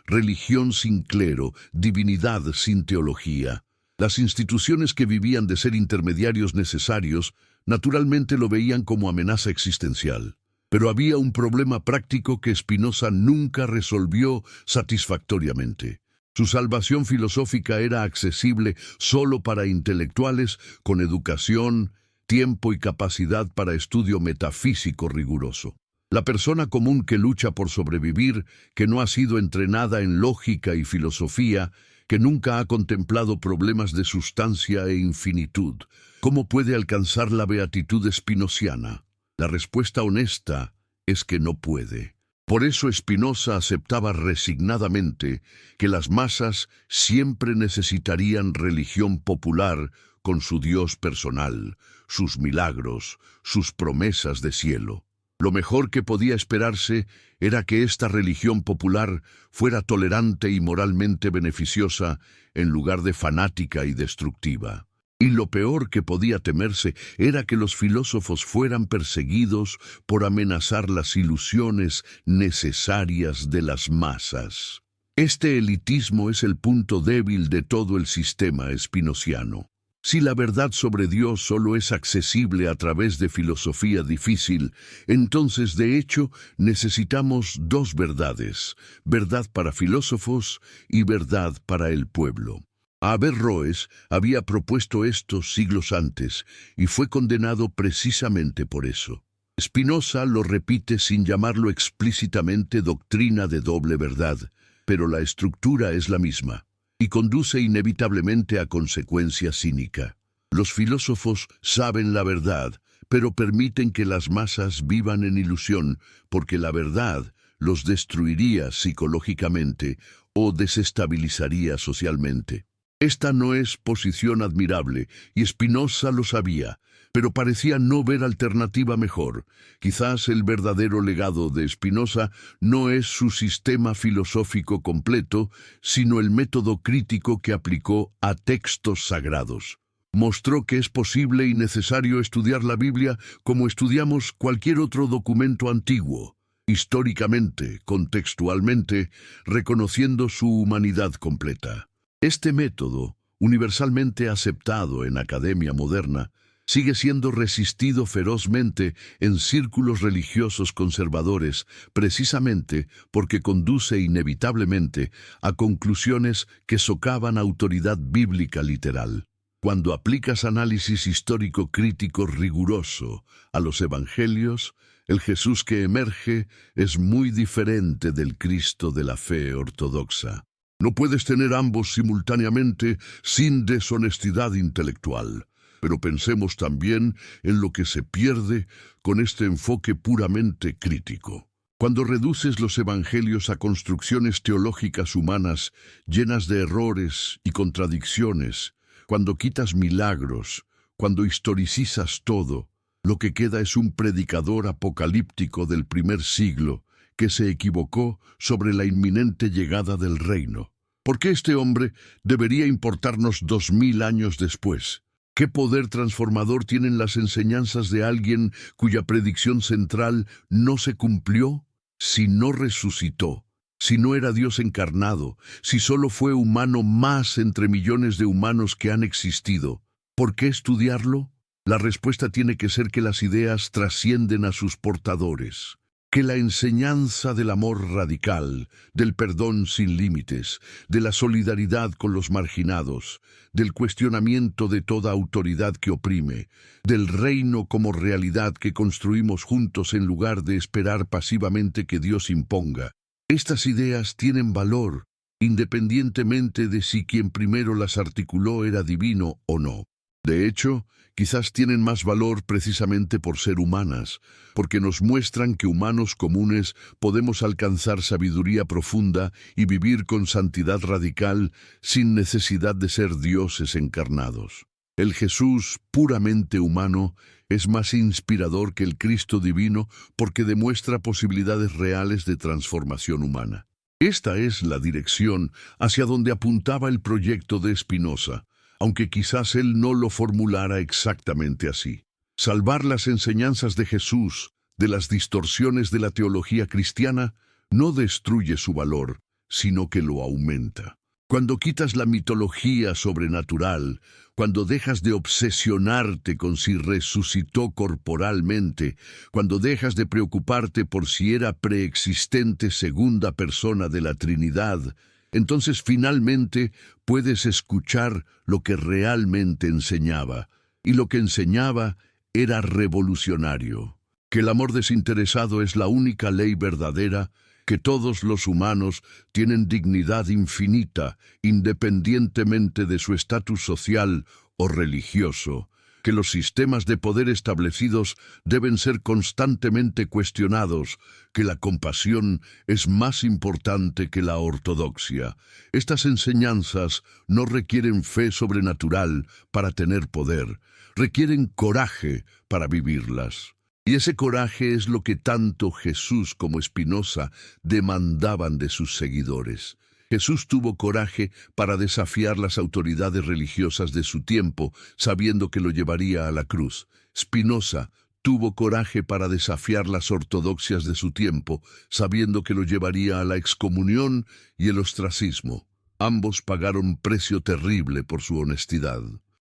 religión sin clero, divinidad sin teología. Las instituciones que vivían de ser intermediarios necesarios, naturalmente lo veían como amenaza existencial. Pero había un problema práctico que Spinoza nunca resolvió satisfactoriamente. Su salvación filosófica era accesible solo para intelectuales con educación, tiempo y capacidad para estudio metafísico riguroso. La persona común que lucha por sobrevivir, que no ha sido entrenada en lógica y filosofía, que nunca ha contemplado problemas de sustancia e infinitud, ¿cómo puede alcanzar la beatitud spinociana? La respuesta honesta es que no puede. Por eso Spinoza aceptaba resignadamente que las masas siempre necesitarían religión popular con su Dios personal, sus milagros, sus promesas de cielo. Lo mejor que podía esperarse era que esta religión popular fuera tolerante y moralmente beneficiosa en lugar de fanática y destructiva. Y lo peor que podía temerse era que los filósofos fueran perseguidos por amenazar las ilusiones necesarias de las masas. Este elitismo es el punto débil de todo el sistema spinociano. Si la verdad sobre Dios solo es accesible a través de filosofía difícil, entonces de hecho necesitamos dos verdades, verdad para filósofos y verdad para el pueblo. Averroes había propuesto esto siglos antes y fue condenado precisamente por eso. Spinoza lo repite sin llamarlo explícitamente doctrina de doble verdad, pero la estructura es la misma y conduce inevitablemente a consecuencia cínica. Los filósofos saben la verdad, pero permiten que las masas vivan en ilusión, porque la verdad los destruiría psicológicamente o desestabilizaría socialmente. Esta no es posición admirable, y Spinoza lo sabía, pero parecía no ver alternativa mejor. Quizás el verdadero legado de Spinoza no es su sistema filosófico completo, sino el método crítico que aplicó a textos sagrados. Mostró que es posible y necesario estudiar la Biblia como estudiamos cualquier otro documento antiguo, históricamente, contextualmente, reconociendo su humanidad completa. Este método, universalmente aceptado en academia moderna, sigue siendo resistido ferozmente en círculos religiosos conservadores, precisamente porque conduce inevitablemente a conclusiones que socavan autoridad bíblica literal. Cuando aplicas análisis histórico crítico riguroso a los evangelios, el Jesús que emerge es muy diferente del Cristo de la fe ortodoxa. No puedes tener ambos simultáneamente sin deshonestidad intelectual. Pero pensemos también en lo que se pierde con este enfoque puramente crítico. Cuando reduces los evangelios a construcciones teológicas humanas llenas de errores y contradicciones, cuando quitas milagros, cuando historicizas todo, lo que queda es un predicador apocalíptico del primer siglo que se equivocó sobre la inminente llegada del reino. ¿Por qué este hombre debería importarnos 2000 años después? ¿Qué poder transformador tienen las enseñanzas de alguien cuya predicción central no se cumplió? Si no resucitó, si no era Dios encarnado, si solo fue humano más entre millones de humanos que han existido, ¿por qué estudiarlo? La respuesta tiene que ser que las ideas trascienden a sus portadores, que la enseñanza del amor radical, del perdón sin límites, de la solidaridad con los marginados, del cuestionamiento de toda autoridad que oprime, del reino como realidad que construimos juntos en lugar de esperar pasivamente que Dios imponga. Estas ideas tienen valor, independientemente de si quien primero las articuló era divino o no. De hecho, quizás tienen más valor precisamente por ser humanas, porque nos muestran que humanos comunes podemos alcanzar sabiduría profunda y vivir con santidad radical sin necesidad de ser dioses encarnados. El Jesús puramente humano es más inspirador que el Cristo divino porque demuestra posibilidades reales de transformación humana. Esta es la dirección hacia donde apuntaba el proyecto de Spinoza, aunque quizás él no lo formulara exactamente así. Salvar las enseñanzas de Jesús de las distorsiones de la teología cristiana no destruye su valor, sino que lo aumenta. Cuando quitas la mitología sobrenatural, cuando dejas de obsesionarte con si resucitó corporalmente, cuando dejas de preocuparte por si era preexistente segunda persona de la Trinidad, entonces finalmente puedes escuchar lo que realmente enseñaba, y lo que enseñaba era revolucionario, que el amor desinteresado es la única ley verdadera, que todos los humanos tienen dignidad infinita, independientemente de su estatus social o religioso, que los sistemas de poder establecidos deben ser constantemente cuestionados, que la compasión es más importante que la ortodoxia. Estas enseñanzas no requieren fe sobrenatural para tener poder, requieren coraje para vivirlas. Y ese coraje es lo que tanto Jesús como Spinoza demandaban de sus seguidores. Jesús tuvo coraje para desafiar las autoridades religiosas de su tiempo, sabiendo que lo llevaría a la cruz. Spinoza tuvo coraje para desafiar las ortodoxias de su tiempo, sabiendo que lo llevaría a la excomunión y el ostracismo. Ambos pagaron precio terrible por su honestidad.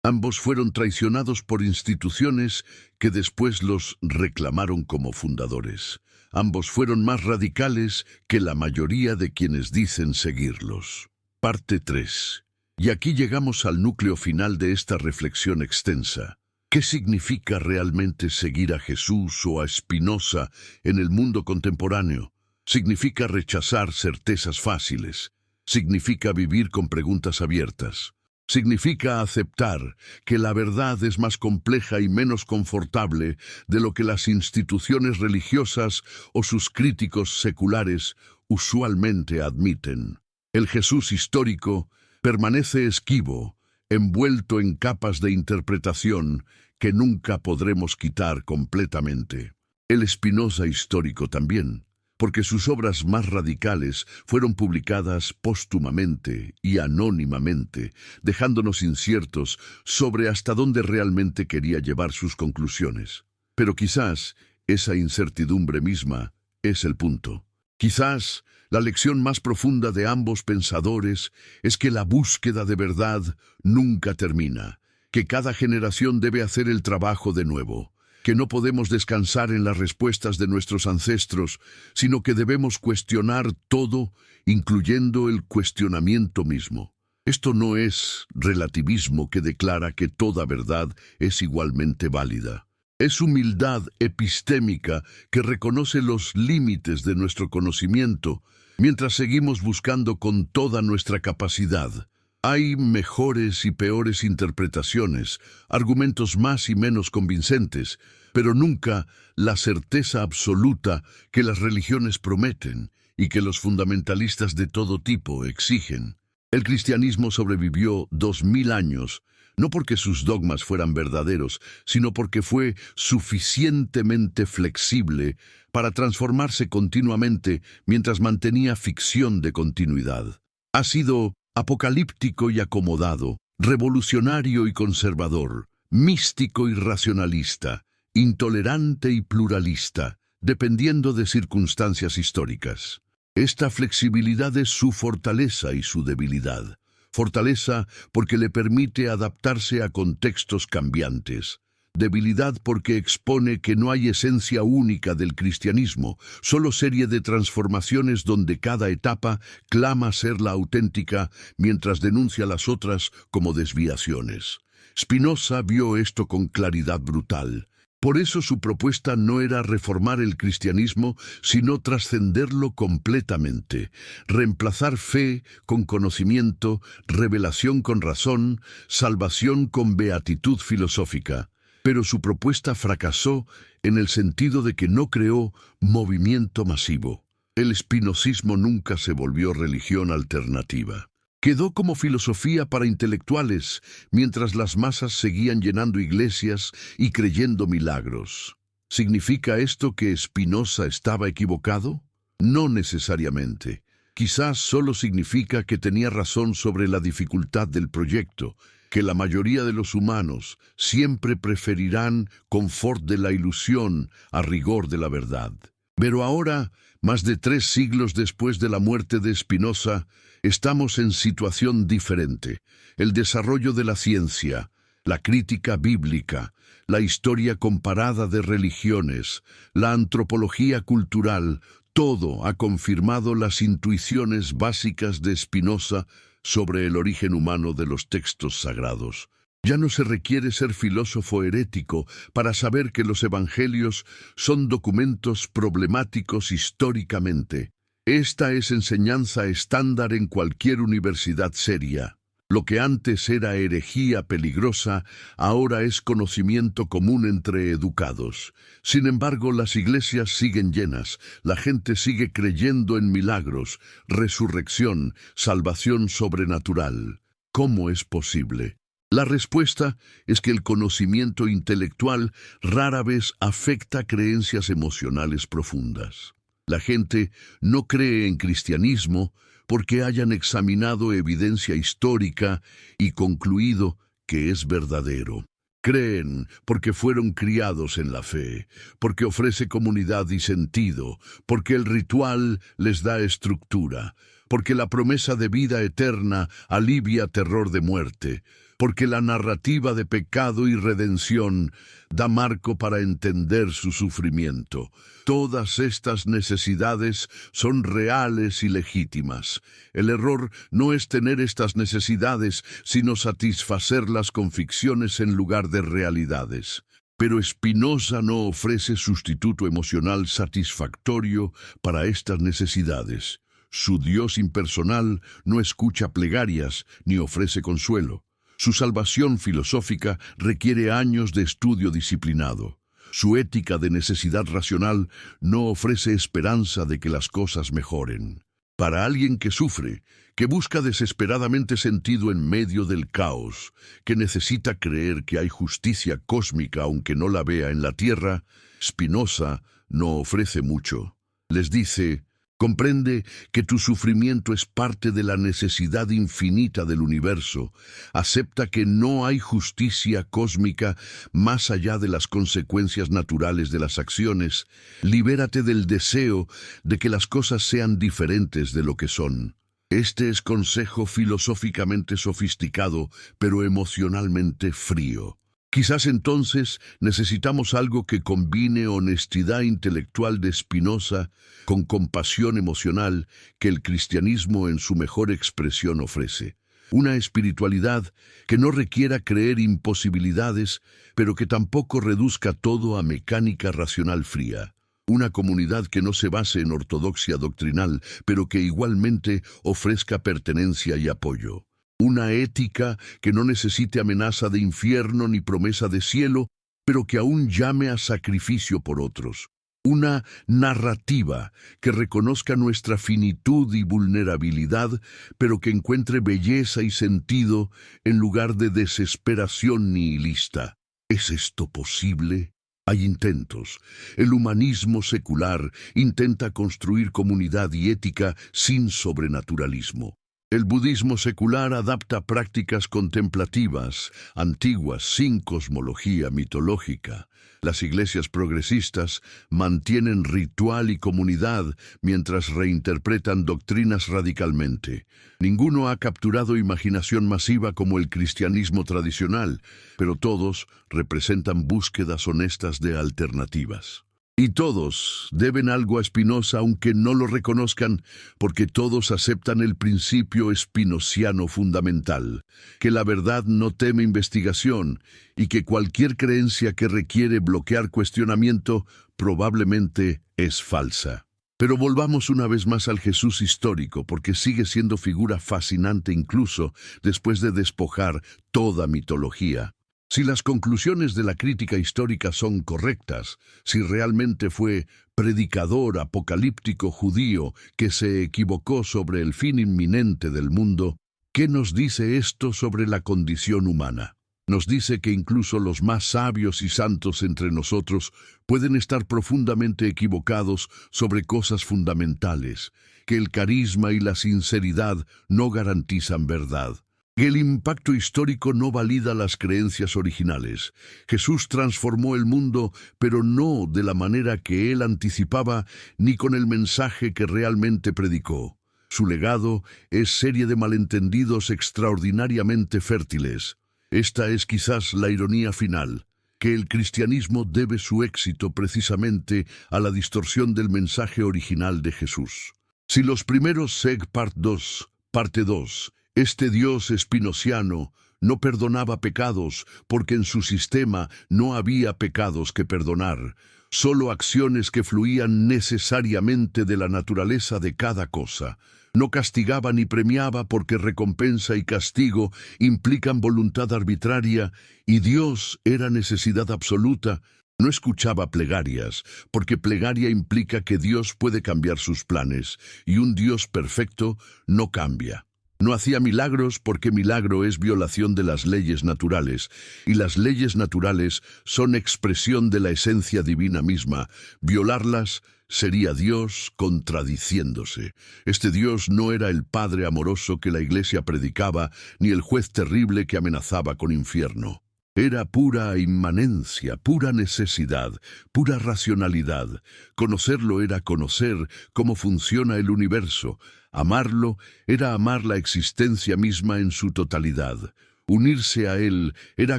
Ambos fueron traicionados por instituciones que después los reclamaron como fundadores. Ambos fueron más radicales que la mayoría de quienes dicen seguirlos. Parte 3. Y aquí llegamos al núcleo final de esta reflexión extensa. ¿Qué significa realmente seguir a Jesús o a Spinoza en el mundo contemporáneo? Significa rechazar certezas fáciles. Significa vivir con preguntas abiertas. Significa aceptar que la verdad es más compleja y menos confortable de lo que las instituciones religiosas o sus críticos seculares usualmente admiten. El Jesús histórico permanece esquivo, envuelto en capas de interpretación que nunca podremos quitar completamente. El Spinoza histórico también, porque sus obras más radicales fueron publicadas póstumamente y anónimamente, dejándonos inciertos sobre hasta dónde realmente quería llevar sus conclusiones. Pero quizás esa incertidumbre misma es el punto. Quizás la lección más profunda de ambos pensadores es que la búsqueda de verdad nunca termina, que cada generación debe hacer el trabajo de nuevo, que no podemos descansar en las respuestas de nuestros ancestros, sino que debemos cuestionar todo, incluyendo el cuestionamiento mismo. Esto no es relativismo que declara que toda verdad es igualmente válida. Es humildad epistémica que reconoce los límites de nuestro conocimiento mientras seguimos buscando con toda nuestra capacidad. Hay mejores y peores interpretaciones, argumentos más y menos convincentes, pero nunca la certeza absoluta que las religiones prometen y que los fundamentalistas de todo tipo exigen. El cristianismo sobrevivió 2000 años, no porque sus dogmas fueran verdaderos, sino porque fue suficientemente flexible para transformarse continuamente mientras mantenía ficción de continuidad. Ha sido apocalíptico y acomodado, revolucionario y conservador, místico y racionalista, intolerante y pluralista, dependiendo de circunstancias históricas. Esta flexibilidad es su fortaleza y su debilidad. Fortaleza porque le permite adaptarse a contextos cambiantes. Debilidad porque expone que no hay esencia única del cristianismo, solo serie de transformaciones donde cada etapa clama ser la auténtica mientras denuncia las otras como desviaciones. Spinoza vio esto con claridad brutal. Por eso su propuesta no era reformar el cristianismo, sino trascenderlo completamente, reemplazar fe con conocimiento, revelación con razón, salvación con beatitud filosófica. Pero su propuesta fracasó en el sentido de que no creó movimiento masivo. El espinosismo nunca se volvió religión alternativa. Quedó como filosofía para intelectuales, mientras las masas seguían llenando iglesias y creyendo milagros. ¿Significa esto que Spinoza estaba equivocado? No necesariamente. Quizás solo significa que tenía razón sobre la dificultad del proyecto, que la mayoría de los humanos siempre preferirán confort de la ilusión a rigor de la verdad. Pero ahora, más de 3 siglos después de la muerte de Spinoza, estamos en situación diferente. El desarrollo de la ciencia, la crítica bíblica, la historia comparada de religiones, la antropología cultural, todo ha confirmado las intuiciones básicas de Spinoza sobre el origen humano de los textos sagrados. Ya no se requiere ser filósofo herético para saber que los evangelios son documentos problemáticos históricamente. Esta es enseñanza estándar en cualquier universidad seria. Lo que antes era herejía peligrosa, ahora es conocimiento común entre educados. Sin embargo, las iglesias siguen llenas, la gente sigue creyendo en milagros, resurrección, salvación sobrenatural. ¿Cómo es posible? La respuesta es que el conocimiento intelectual rara vez afecta creencias emocionales profundas. La gente no cree en cristianismo porque hayan examinado evidencia histórica y concluido que es verdadero. Creen porque fueron criados en la fe, porque ofrece comunidad y sentido, porque el ritual les da estructura, porque la promesa de vida eterna alivia terror de muerte, porque la narrativa de pecado y redención da marco para entender su sufrimiento. Todas estas necesidades son reales y legítimas. El error no es tener estas necesidades, sino satisfacerlas con ficciones en lugar de realidades. Pero Spinoza no ofrece sustituto emocional satisfactorio para estas necesidades. Su Dios impersonal no escucha plegarias ni ofrece consuelo. Su salvación filosófica requiere años de estudio disciplinado. Su ética de necesidad racional no ofrece esperanza de que las cosas mejoren. Para alguien que sufre, que busca desesperadamente sentido en medio del caos, que necesita creer que hay justicia cósmica aunque no la vea en la tierra, Spinoza no ofrece mucho. Les dice: comprende que tu sufrimiento es parte de la necesidad infinita del universo. Acepta que no hay justicia cósmica más allá de las consecuencias naturales de las acciones. Libérate del deseo de que las cosas sean diferentes de lo que son. Este es consejo filosóficamente sofisticado, pero emocionalmente frío. Quizás entonces necesitamos algo que combine honestidad intelectual de Spinoza con compasión emocional que el cristianismo en su mejor expresión ofrece. Una espiritualidad que no requiera creer imposibilidades, pero que tampoco reduzca todo a mecánica racional fría. Una comunidad que no se base en ortodoxia doctrinal, pero que igualmente ofrezca pertenencia y apoyo. Una ética que no necesite amenaza de infierno ni promesa de cielo, pero que aún llame a sacrificio por otros. Una narrativa que reconozca nuestra finitud y vulnerabilidad, pero que encuentre belleza y sentido en lugar de desesperación nihilista. ¿Es esto posible? Hay intentos. El humanismo secular intenta construir comunidad y ética sin sobrenaturalismo. El budismo secular adapta prácticas contemplativas, antiguas, sin cosmología mitológica. Las iglesias progresistas mantienen ritual y comunidad mientras reinterpretan doctrinas radicalmente. Ninguno ha capturado imaginación masiva como el cristianismo tradicional, pero todos representan búsquedas honestas de alternativas. Y todos deben algo a Spinoza aunque no lo reconozcan, porque todos aceptan el principio spinociano fundamental, que la verdad no teme investigación y que cualquier creencia que requiere bloquear cuestionamiento probablemente es falsa. Pero volvamos una vez más al Jesús histórico, porque sigue siendo figura fascinante incluso después de despojar toda mitología. Si las conclusiones de la crítica histórica son correctas, si realmente fue predicador apocalíptico judío que se equivocó sobre el fin inminente del mundo, ¿qué nos dice esto sobre la condición humana? Nos dice que incluso los más sabios y santos entre nosotros pueden estar profundamente equivocados sobre cosas fundamentales, que el carisma y la sinceridad no garantizan verdad. El impacto histórico no valida las creencias originales. Jesús transformó el mundo, pero no de la manera que él anticipaba ni con el mensaje que realmente predicó. Su legado es serie de malentendidos extraordinariamente fértiles. Esta es quizás la ironía final, que el cristianismo debe su éxito precisamente a la distorsión del mensaje original de Jesús. Si los primeros Seg Part 2, Parte 2, este Dios espinociano no perdonaba pecados porque en su sistema no había pecados que perdonar, solo acciones que fluían necesariamente de la naturaleza de cada cosa. No castigaba ni premiaba porque recompensa y castigo implican voluntad arbitraria y Dios era necesidad absoluta. No escuchaba plegarias, porque plegaria implica que Dios puede cambiar sus planes y un Dios perfecto no cambia. No hacía milagros porque milagro es violación de las leyes naturales, y las leyes naturales son expresión de la esencia divina misma. Violarlas sería Dios contradiciéndose. Este Dios no era el Padre amoroso que la Iglesia predicaba, ni el juez terrible que amenazaba con infierno. Era pura inmanencia, pura necesidad, pura racionalidad. Conocerlo era conocer cómo funciona el universo. Amarlo era amar la existencia misma en su totalidad. Unirse a él era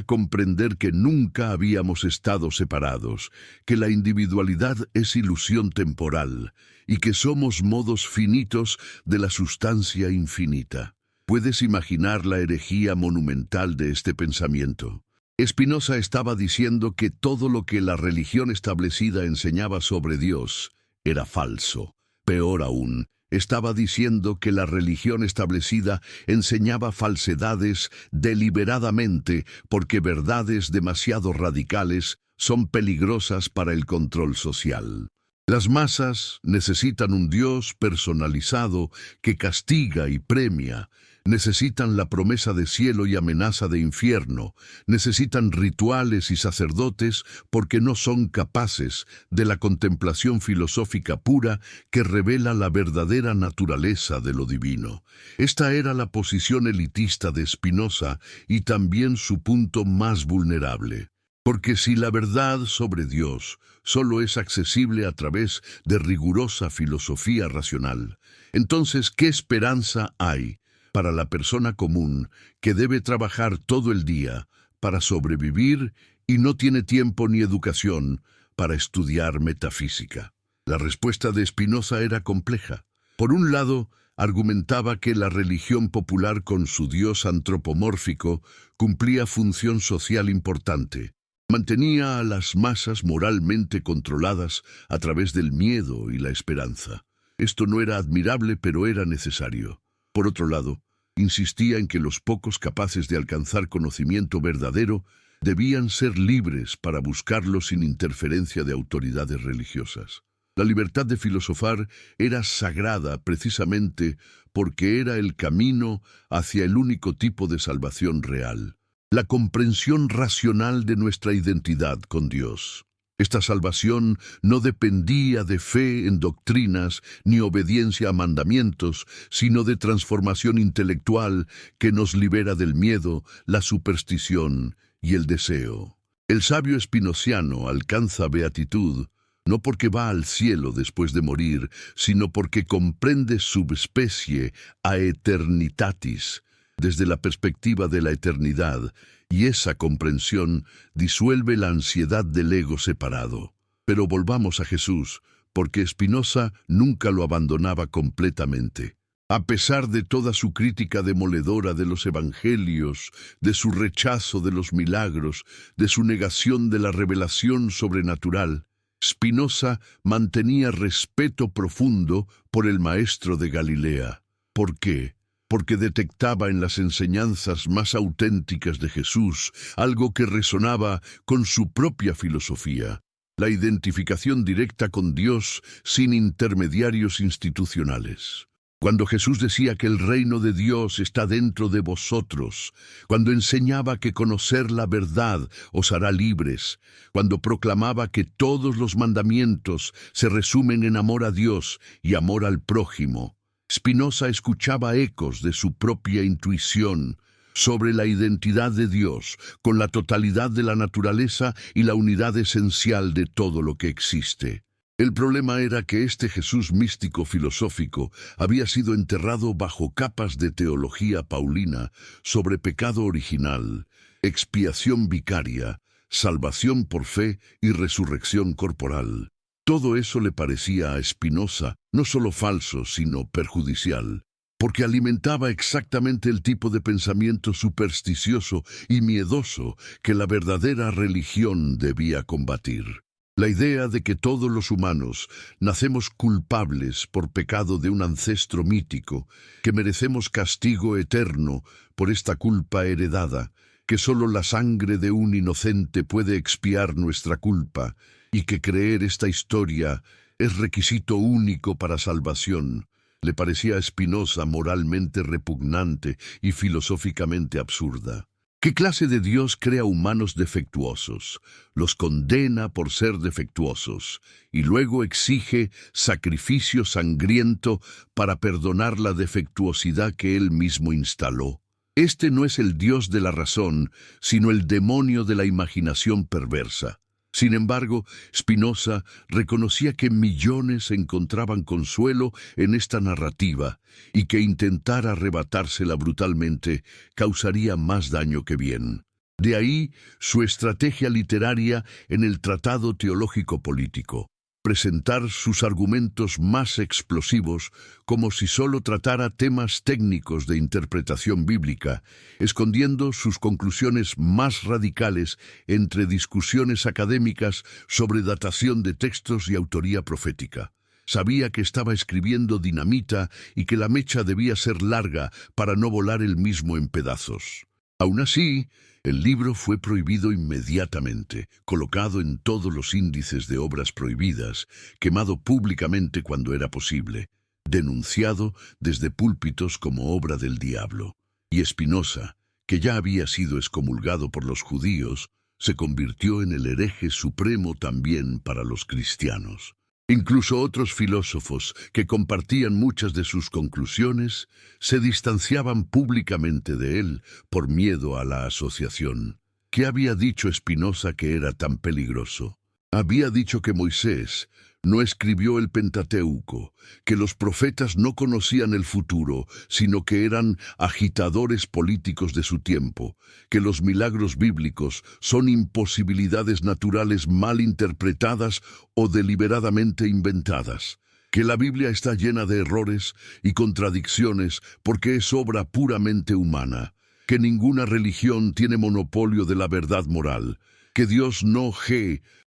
comprender que nunca habíamos estado separados, que la individualidad es ilusión temporal y que somos modos finitos de la sustancia infinita. ¿Puedes imaginar la herejía monumental de este pensamiento? Spinoza estaba diciendo que todo lo que la religión establecida enseñaba sobre Dios era falso. Peor aún, Estaba diciendo que la religión establecida enseñaba falsedades deliberadamente porque verdades demasiado radicales son peligrosas para el control social. Las masas necesitan un Dios personalizado que castiga y premia. Necesitan la promesa de cielo y amenaza de infierno. Necesitan rituales y sacerdotes porque no son capaces de la contemplación filosófica pura que revela la verdadera naturaleza de lo divino. Esta era la posición elitista de Spinoza y también su punto más vulnerable. Porque si la verdad sobre Dios solo es accesible a través de rigurosa filosofía racional, entonces, ¿qué esperanza hay para la persona común que debe trabajar todo el día para sobrevivir y no tiene tiempo ni educación para estudiar metafísica? La respuesta de Spinoza era compleja. Por un lado, argumentaba que la religión popular con su Dios antropomórfico cumplía función social importante. Mantenía a las masas moralmente controladas a través del miedo y la esperanza. Esto no era admirable, pero era necesario. Por otro lado, insistía en que los pocos capaces de alcanzar conocimiento verdadero debían ser libres para buscarlo sin interferencia de autoridades religiosas. La libertad de filosofar era sagrada precisamente porque era el camino hacia el único tipo de salvación real. La comprensión racional de nuestra identidad con Dios. Esta salvación no dependía de fe en doctrinas ni obediencia a mandamientos, sino de transformación intelectual que nos libera del miedo, la superstición y el deseo. El sabio espinociano alcanza beatitud no porque va al cielo después de morir, sino porque comprende subespecie a eternitatis, desde la perspectiva de la eternidad, y esa comprensión disuelve la ansiedad del ego separado. Pero volvamos a Jesús, porque Spinoza nunca lo abandonaba completamente. A pesar de toda su crítica demoledora de los evangelios, de su rechazo de los milagros, de su negación de la revelación sobrenatural, Spinoza mantenía respeto profundo por el maestro de Galilea. ¿Por qué? Porque detectaba en las enseñanzas más auténticas de Jesús algo que resonaba con su propia filosofía, la identificación directa con Dios sin intermediarios institucionales. Cuando Jesús decía que el reino de Dios está dentro de vosotros, cuando enseñaba que conocer la verdad os hará libres, cuando proclamaba que todos los mandamientos se resumen en amor a Dios y amor al prójimo, Spinoza escuchaba ecos de su propia intuición sobre la identidad de Dios, con la totalidad de la naturaleza y la unidad esencial de todo lo que existe. El problema era que este Jesús místico filosófico había sido enterrado bajo capas de teología paulina sobre pecado original, expiación vicaria, salvación por fe y resurrección corporal. Todo eso le parecía a Spinoza no solo falso, sino perjudicial, porque alimentaba exactamente el tipo de pensamiento supersticioso y miedoso que la verdadera religión debía combatir. La idea de que todos los humanos nacemos culpables por pecado de un ancestro mítico, que merecemos castigo eterno por esta culpa heredada, que solo la sangre de un inocente puede expiar nuestra culpa, y que creer esta historia es requisito único para salvación, le parecía a Spinoza moralmente repugnante y filosóficamente absurda. ¿Qué clase de Dios crea humanos defectuosos, los condena por ser defectuosos y luego exige sacrificio sangriento para perdonar la defectuosidad que él mismo instaló? Este no es el Dios de la razón, sino el demonio de la imaginación perversa. Sin embargo, Spinoza reconocía que millones encontraban consuelo en esta narrativa y que intentar arrebatársela brutalmente causaría más daño que bien. De ahí su estrategia literaria en el Tratado Teológico Político, presentar sus argumentos más explosivos como si solo tratara temas técnicos de interpretación bíblica, escondiendo sus conclusiones más radicales entre discusiones académicas sobre datación de textos y autoría profética. Sabía que estaba escribiendo dinamita y que la mecha debía ser larga para no volar él mismo en pedazos. Aún así, el libro fue prohibido inmediatamente, colocado en todos los índices de obras prohibidas, quemado públicamente cuando era posible, denunciado desde púlpitos como obra del diablo. Y Spinoza, que ya había sido excomulgado por los judíos, se convirtió en el hereje supremo también para los cristianos. Incluso otros filósofos que compartían muchas de sus conclusiones se distanciaban públicamente de él por miedo a la asociación. ¿Qué había dicho Spinoza que era tan peligroso? Había dicho que Moisés no escribió el Pentateuco, que los profetas no conocían el futuro, sino que eran agitadores políticos de su tiempo, que los milagros bíblicos son imposibilidades naturales mal interpretadas o deliberadamente inventadas, que la Biblia está llena de errores y contradicciones porque es obra puramente humana, que ninguna religión tiene monopolio de la verdad moral, que Dios no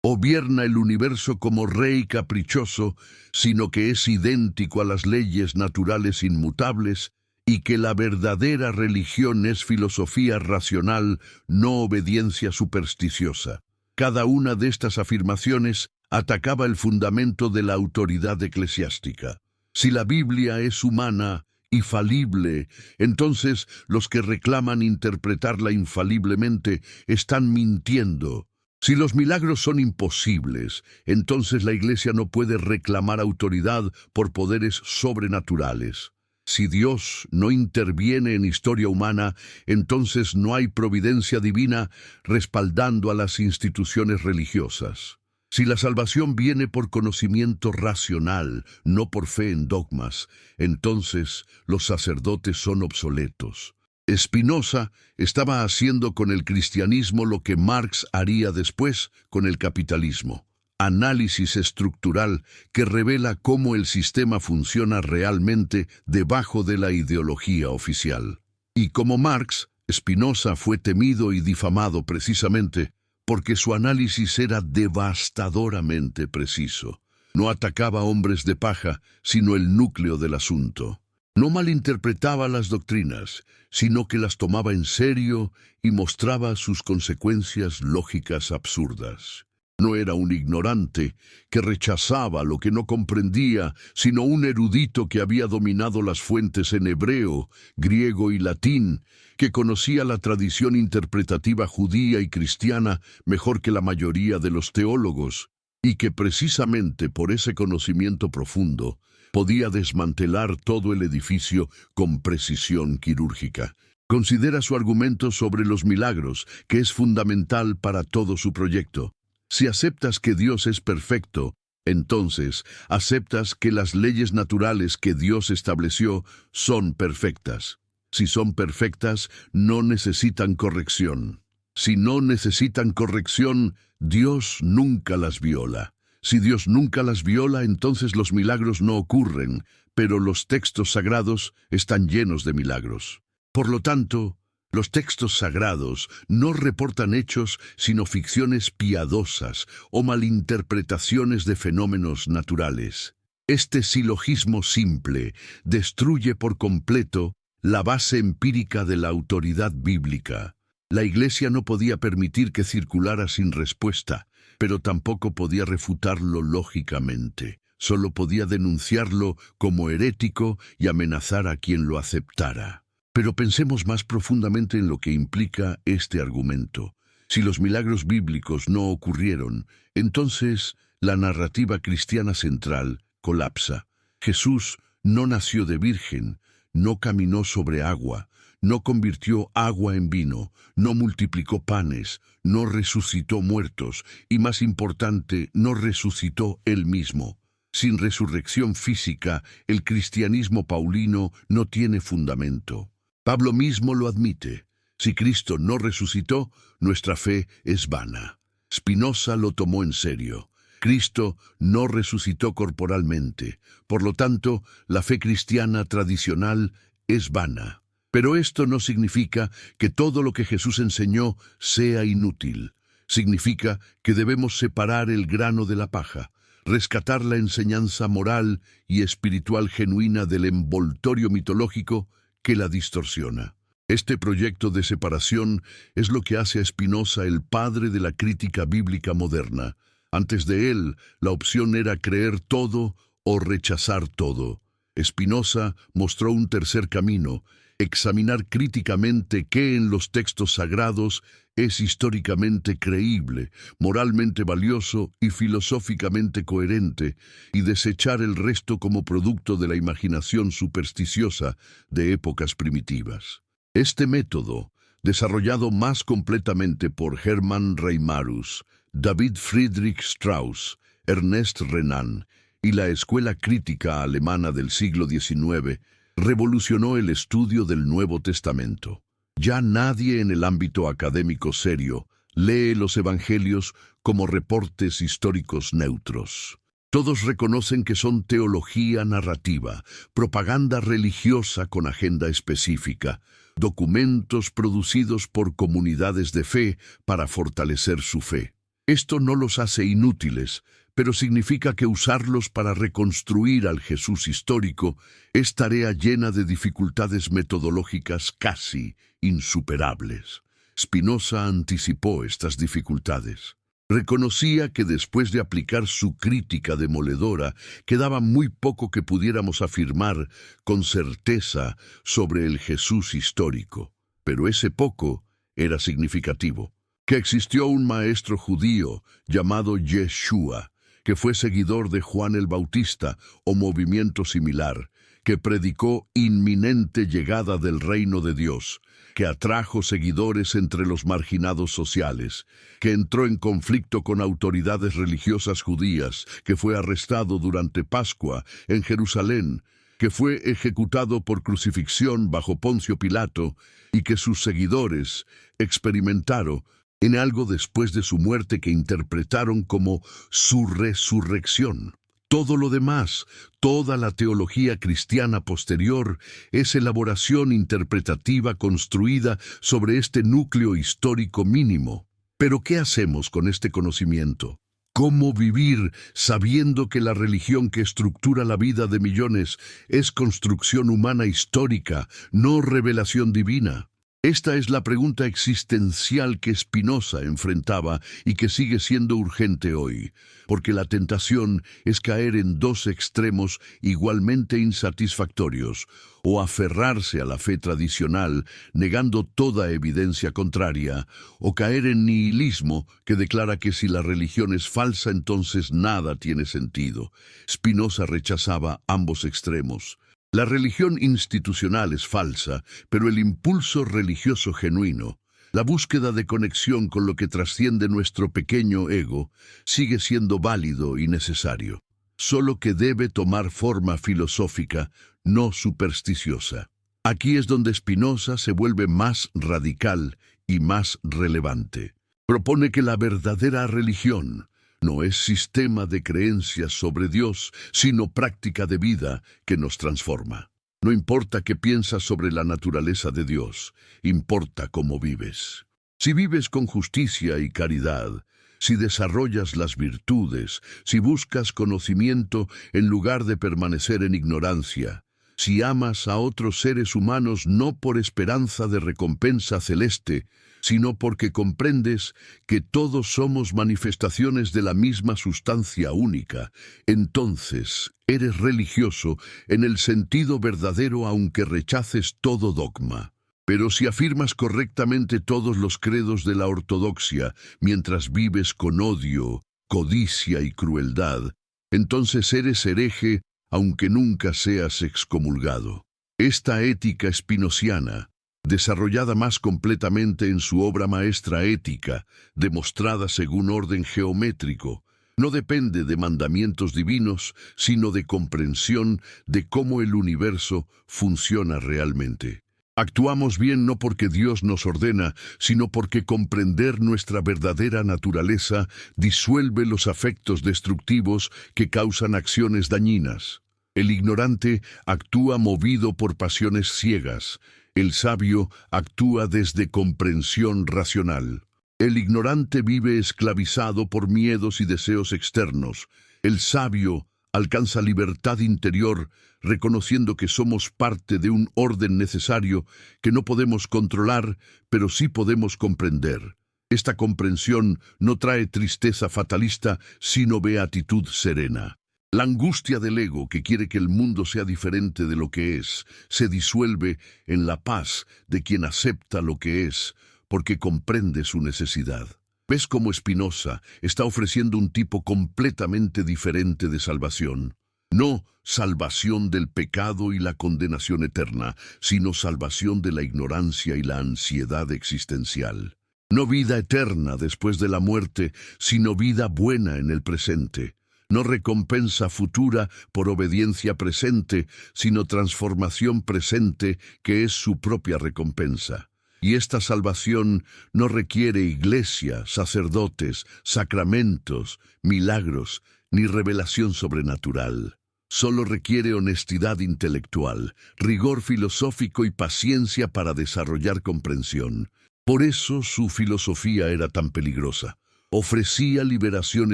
gobierna el universo como rey caprichoso, sino que es idéntico a las leyes naturales inmutables, y que la verdadera religión es filosofía racional, no obediencia supersticiosa. Cada una de estas afirmaciones atacaba el fundamento de la autoridad eclesiástica. Si la Biblia es humana y falible, entonces los que reclaman interpretarla infaliblemente están mintiendo. Si los milagros son imposibles, entonces la Iglesia no puede reclamar autoridad por poderes sobrenaturales. Si Dios no interviene en historia humana, entonces no hay providencia divina respaldando a las instituciones religiosas. Si la salvación viene por conocimiento racional, no por fe en dogmas, entonces los sacerdotes son obsoletos. Spinoza estaba haciendo con el cristianismo lo que Marx haría después con el capitalismo. Análisis estructural que revela cómo el sistema funciona realmente debajo de la ideología oficial. Y como Marx, Spinoza fue temido y difamado precisamente porque su análisis era devastadoramente preciso. No atacaba hombres de paja, sino el núcleo del asunto. No malinterpretaba las doctrinas, sino que las tomaba en serio y mostraba sus consecuencias lógicas absurdas. No era un ignorante que rechazaba lo que no comprendía, sino un erudito que había dominado las fuentes en hebreo, griego y latín, que conocía la tradición interpretativa judía y cristiana mejor que la mayoría de los teólogos, y que precisamente por ese conocimiento profundo podía desmantelar todo el edificio con precisión quirúrgica. Considera su argumento sobre los milagros, que es fundamental para todo su proyecto. Si aceptas que Dios es perfecto, entonces aceptas que las leyes naturales que Dios estableció son perfectas. Si son perfectas, no necesitan corrección. Si no necesitan corrección, Dios nunca las viola. Si Dios nunca las viola, entonces los milagros no ocurren, pero los textos sagrados están llenos de milagros. Por lo tanto, los textos sagrados no reportan hechos, sino ficciones piadosas o malinterpretaciones de fenómenos naturales. Este silogismo simple destruye por completo la base empírica de la autoridad bíblica. La Iglesia no podía permitir que circulara sin respuesta, pero tampoco podía refutarlo lógicamente. Solo podía denunciarlo como herético y amenazar a quien lo aceptara. Pero pensemos más profundamente en lo que implica este argumento. Si los milagros bíblicos no ocurrieron, entonces la narrativa cristiana central colapsa. Jesús no nació de virgen, no caminó sobre agua, no convirtió agua en vino, no multiplicó panes, no resucitó muertos y, más importante, no resucitó él mismo. Sin resurrección física, el cristianismo paulino no tiene fundamento. Pablo mismo lo admite. Si Cristo no resucitó, nuestra fe es vana. Spinoza lo tomó en serio. Cristo no resucitó corporalmente. Por lo tanto, la fe cristiana tradicional es vana. Pero esto no significa que todo lo que Jesús enseñó sea inútil. Significa que debemos separar el grano de la paja. rescatar la enseñanza moral y espiritual genuina del envoltorio mitológico que la distorsiona. Este proyecto de separación es lo que hace a Spinoza el padre de la crítica bíblica moderna. Antes de él, la opción era creer todo o rechazar todo. Spinoza mostró un tercer camino: examinar críticamente qué en los textos sagrados es históricamente creíble, moralmente valioso y filosóficamente coherente, y desechar el resto como producto de la imaginación supersticiosa de épocas primitivas. Este método, desarrollado más completamente por Hermann Reimarus, David Friedrich Strauss, Ernest Renan y la escuela crítica alemana del siglo XIX, revolucionó el estudio del Nuevo Testamento. Ya nadie en el ámbito académico serio lee los evangelios como reportes históricos neutros. Todos reconocen que son teología narrativa, propaganda religiosa con agenda específica, documentos producidos por comunidades de fe para fortalecer su fe. Esto no los hace inútiles, pero significa que usarlos para reconstruir al Jesús histórico es tarea llena de dificultades metodológicas casi insuperables. Spinoza anticipó estas dificultades. Reconocía que después de aplicar su crítica demoledora, quedaba muy poco que pudiéramos afirmar con certeza sobre el Jesús histórico. Pero ese poco era significativo. Que existió un maestro judío llamado Yeshua, que fue seguidor de Juan el Bautista o movimiento similar, que predicó inminente llegada del reino de Dios, que atrajo seguidores entre los marginados sociales, que entró en conflicto con autoridades religiosas judías, que fue arrestado durante Pascua en Jerusalén, que fue ejecutado por crucifixión bajo Poncio Pilato y que sus seguidores experimentaron en algo después de su muerte que interpretaron como su resurrección. Todo lo demás, toda la teología cristiana posterior, es elaboración interpretativa construida sobre este núcleo histórico mínimo. Pero ¿qué hacemos con este conocimiento? ¿Cómo vivir sabiendo que la religión que estructura la vida de millones es construcción humana histórica, no revelación divina? Esta es la pregunta existencial que Spinoza enfrentaba y que sigue siendo urgente hoy, porque la tentación es caer en dos extremos igualmente insatisfactorios, o aferrarse a la fe tradicional, negando toda evidencia contraria, o caer en nihilismo, que declara que si la religión es falsa, entonces nada tiene sentido. Spinoza rechazaba ambos extremos. La religión institucional es falsa, pero el impulso religioso genuino, la búsqueda de conexión con lo que trasciende nuestro pequeño ego, sigue siendo válido y necesario, solo que debe tomar forma filosófica, no supersticiosa. Aquí es donde Spinoza se vuelve más radical y más relevante. Propone que la verdadera religión no es sistema de creencias sobre Dios, sino práctica de vida que nos transforma. No importa qué piensas sobre la naturaleza de Dios, importa cómo vives. Si vives con justicia y caridad, si desarrollas las virtudes, si buscas conocimiento en lugar de permanecer en ignorancia, si amas a otros seres humanos no por esperanza de recompensa celeste, sino porque comprendes que todos somos manifestaciones de la misma sustancia única, entonces eres religioso en el sentido verdadero aunque rechaces todo dogma. Pero si afirmas correctamente todos los credos de la ortodoxia mientras vives con odio, codicia y crueldad, entonces eres hereje aunque nunca seas excomulgado. Esta ética spinociana, desarrollada más completamente en su obra maestra Ética, demostrada según orden geométrico, no depende de mandamientos divinos, sino de comprensión de cómo el universo funciona realmente. Actuamos bien no porque Dios nos ordena, sino porque comprender nuestra verdadera naturaleza disuelve los afectos destructivos que causan acciones dañinas. El ignorante actúa movido por pasiones ciegas. El sabio actúa desde comprensión racional. El ignorante vive esclavizado por miedos y deseos externos. El sabio alcanza libertad interior reconociendo que somos parte de un orden necesario que no podemos controlar, pero sí podemos comprender. Esta comprensión no trae tristeza fatalista, sino beatitud serena. La angustia del ego que quiere que el mundo sea diferente de lo que es, se disuelve en la paz de quien acepta lo que es, porque comprende su necesidad. ¿Ves cómo Spinoza está ofreciendo un tipo completamente diferente de salvación? No salvación del pecado y la condenación eterna, sino salvación de la ignorancia y la ansiedad existencial. No vida eterna después de la muerte, sino vida buena en el presente. No recompensa futura por obediencia presente, sino transformación presente que es su propia recompensa. Y esta salvación no requiere iglesia, sacerdotes, sacramentos, milagros, ni revelación sobrenatural. Solo requiere honestidad intelectual, rigor filosófico y paciencia para desarrollar comprensión. Por eso su filosofía era tan peligrosa. Ofrecía liberación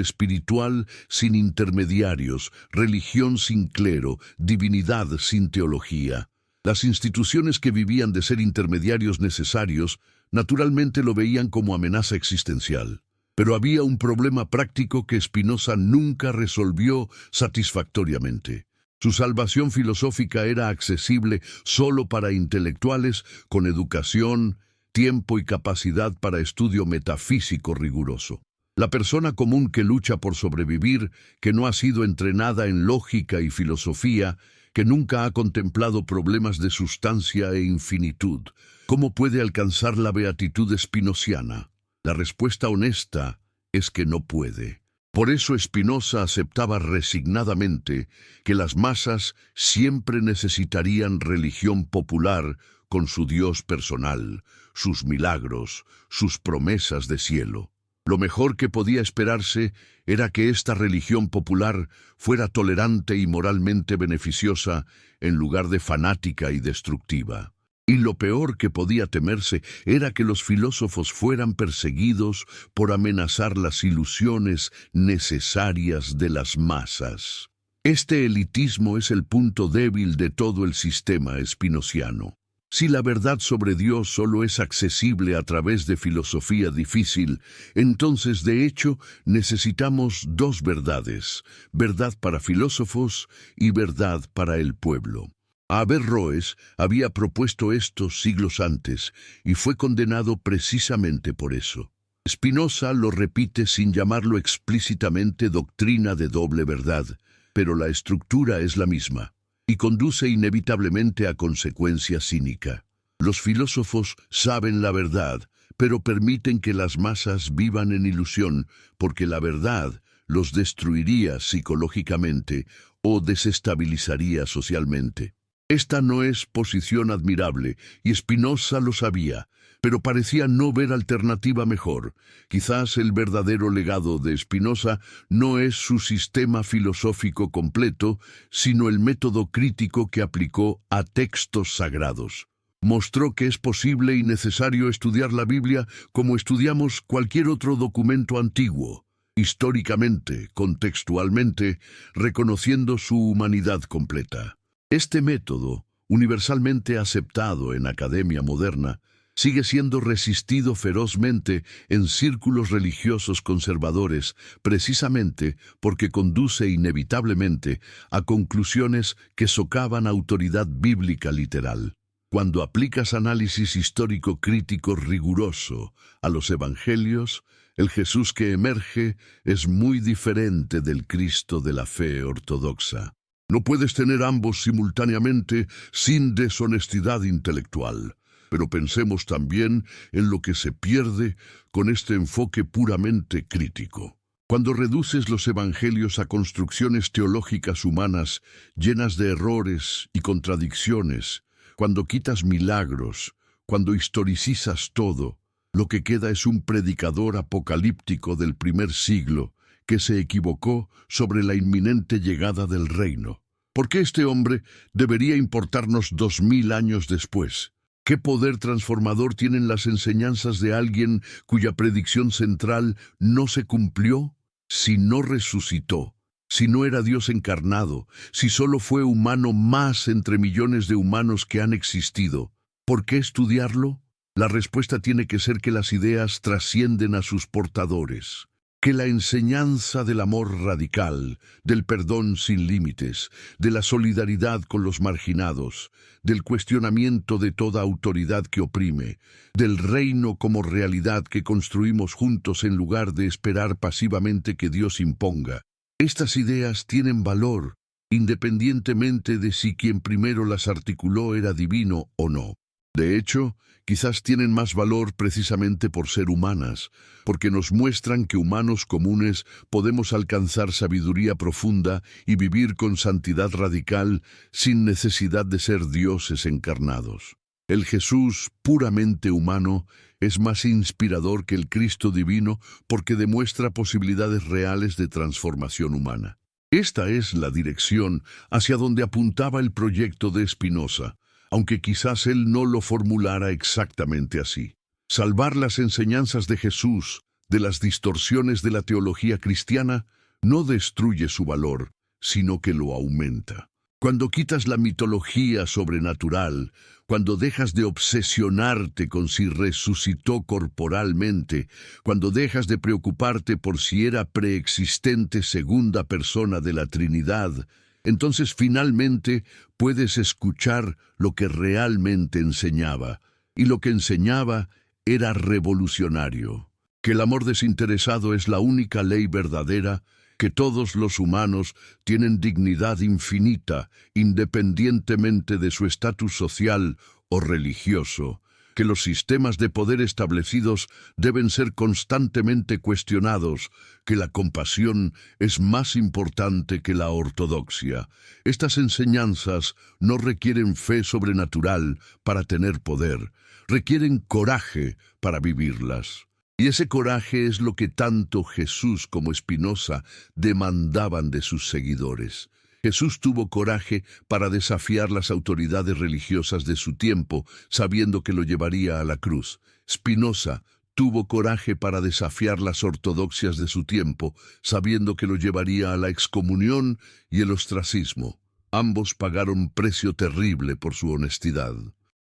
espiritual sin intermediarios, religión sin clero, divinidad sin teología. Las instituciones que vivían de ser intermediarios necesarios, naturalmente lo veían como amenaza existencial. Pero había un problema práctico que Spinoza nunca resolvió satisfactoriamente. Su salvación filosófica era accesible solo para intelectuales con educación, tiempo y capacidad para estudio metafísico riguroso. La persona común que lucha por sobrevivir, que no ha sido entrenada en lógica y filosofía, que nunca ha contemplado problemas de sustancia e infinitud, ¿cómo puede alcanzar la beatitud spinociana? La respuesta honesta es que no puede. Por eso Spinoza aceptaba resignadamente que las masas siempre necesitarían religión popular con su Dios personal, sus milagros, sus promesas de cielo. Lo mejor que podía esperarse era que esta religión popular fuera tolerante y moralmente beneficiosa en lugar de fanática y destructiva. Y lo peor que podía temerse era que los filósofos fueran perseguidos por amenazar las ilusiones necesarias de las masas. Este elitismo es el punto débil de todo el sistema spinociano. Si la verdad sobre Dios solo es accesible a través de filosofía difícil, entonces de hecho necesitamos dos verdades, verdad para filósofos y verdad para el pueblo. Averroes había propuesto esto siglos antes y fue condenado precisamente por eso. Spinoza lo repite sin llamarlo explícitamente doctrina de doble verdad, pero la estructura es la misma y conduce inevitablemente a consecuencia cínica. Los filósofos saben la verdad, pero permiten que las masas vivan en ilusión, porque la verdad los destruiría psicológicamente o desestabilizaría socialmente. Esta no es posición admirable, y Spinoza lo sabía, pero parecía no ver alternativa mejor. Quizás el verdadero legado de Spinoza no es su sistema filosófico completo, sino el método crítico que aplicó a textos sagrados. Mostró que es posible y necesario estudiar la Biblia como estudiamos cualquier otro documento antiguo, históricamente, contextualmente, reconociendo su humanidad completa. Este método, universalmente aceptado en academia moderna, sigue siendo resistido ferozmente en círculos religiosos conservadores, precisamente porque conduce inevitablemente a conclusiones que socavan autoridad bíblica literal. Cuando aplicas análisis histórico crítico riguroso a los evangelios, el Jesús que emerge es muy diferente del Cristo de la fe ortodoxa. No puedes tener ambos simultáneamente sin deshonestidad intelectual. Pero pensemos también en lo que se pierde con este enfoque puramente crítico. Cuando reduces los evangelios a construcciones teológicas humanas llenas de errores y contradicciones, cuando quitas milagros, cuando historicizas todo, lo que queda es un predicador apocalíptico del primer siglo que se equivocó sobre la inminente llegada del reino. ¿Por qué este hombre debería importarnos 2000 años después? ¿Qué poder transformador tienen las enseñanzas de alguien cuya predicción central no se cumplió? Si no resucitó, Si no era Dios encarnado, si solo fue humano más entre millones de humanos que han existido, ¿por qué estudiarlo? La respuesta tiene que ser que las ideas trascienden a sus portadores, que la enseñanza del amor radical, del perdón sin límites, de la solidaridad con los marginados, del cuestionamiento de toda autoridad que oprime, del reino como realidad que construimos juntos en lugar de esperar pasivamente que Dios imponga. Estas ideas tienen valor, independientemente de si quien primero las articuló era divino o no. De hecho, quizás tienen más valor precisamente por ser humanas, porque nos muestran que humanos comunes podemos alcanzar sabiduría profunda y vivir con santidad radical sin necesidad de ser dioses encarnados. El Jesús puramente humano es más inspirador que el Cristo divino porque demuestra posibilidades reales de transformación humana. Esta es la dirección hacia donde apuntaba el proyecto de Spinoza, aunque quizás él no lo formulara exactamente así. Salvar las enseñanzas de Jesús de las distorsiones de la teología cristiana no destruye su valor, sino que lo aumenta. Cuando quitas la mitología sobrenatural, cuando dejas de obsesionarte con si resucitó corporalmente, cuando dejas de preocuparte por si era preexistente segunda persona de la Trinidad, entonces finalmente puedes escuchar lo que realmente enseñaba, y lo que enseñaba era revolucionario, que el amor desinteresado es la única ley verdadera, que todos los humanos tienen dignidad infinita, independientemente de su estatus social o religioso, que los sistemas de poder establecidos deben ser constantemente cuestionados, que la compasión es más importante que la ortodoxia. Estas enseñanzas no requieren fe sobrenatural para tener poder, requieren coraje para vivirlas. Y ese coraje es lo que tanto Jesús como Spinoza demandaban de sus seguidores. Jesús tuvo coraje para desafiar las autoridades religiosas de su tiempo, sabiendo que lo llevaría a la cruz. Spinoza tuvo coraje para desafiar las ortodoxias de su tiempo, sabiendo que lo llevaría a la excomunión y el ostracismo. Ambos pagaron precio terrible por su honestidad.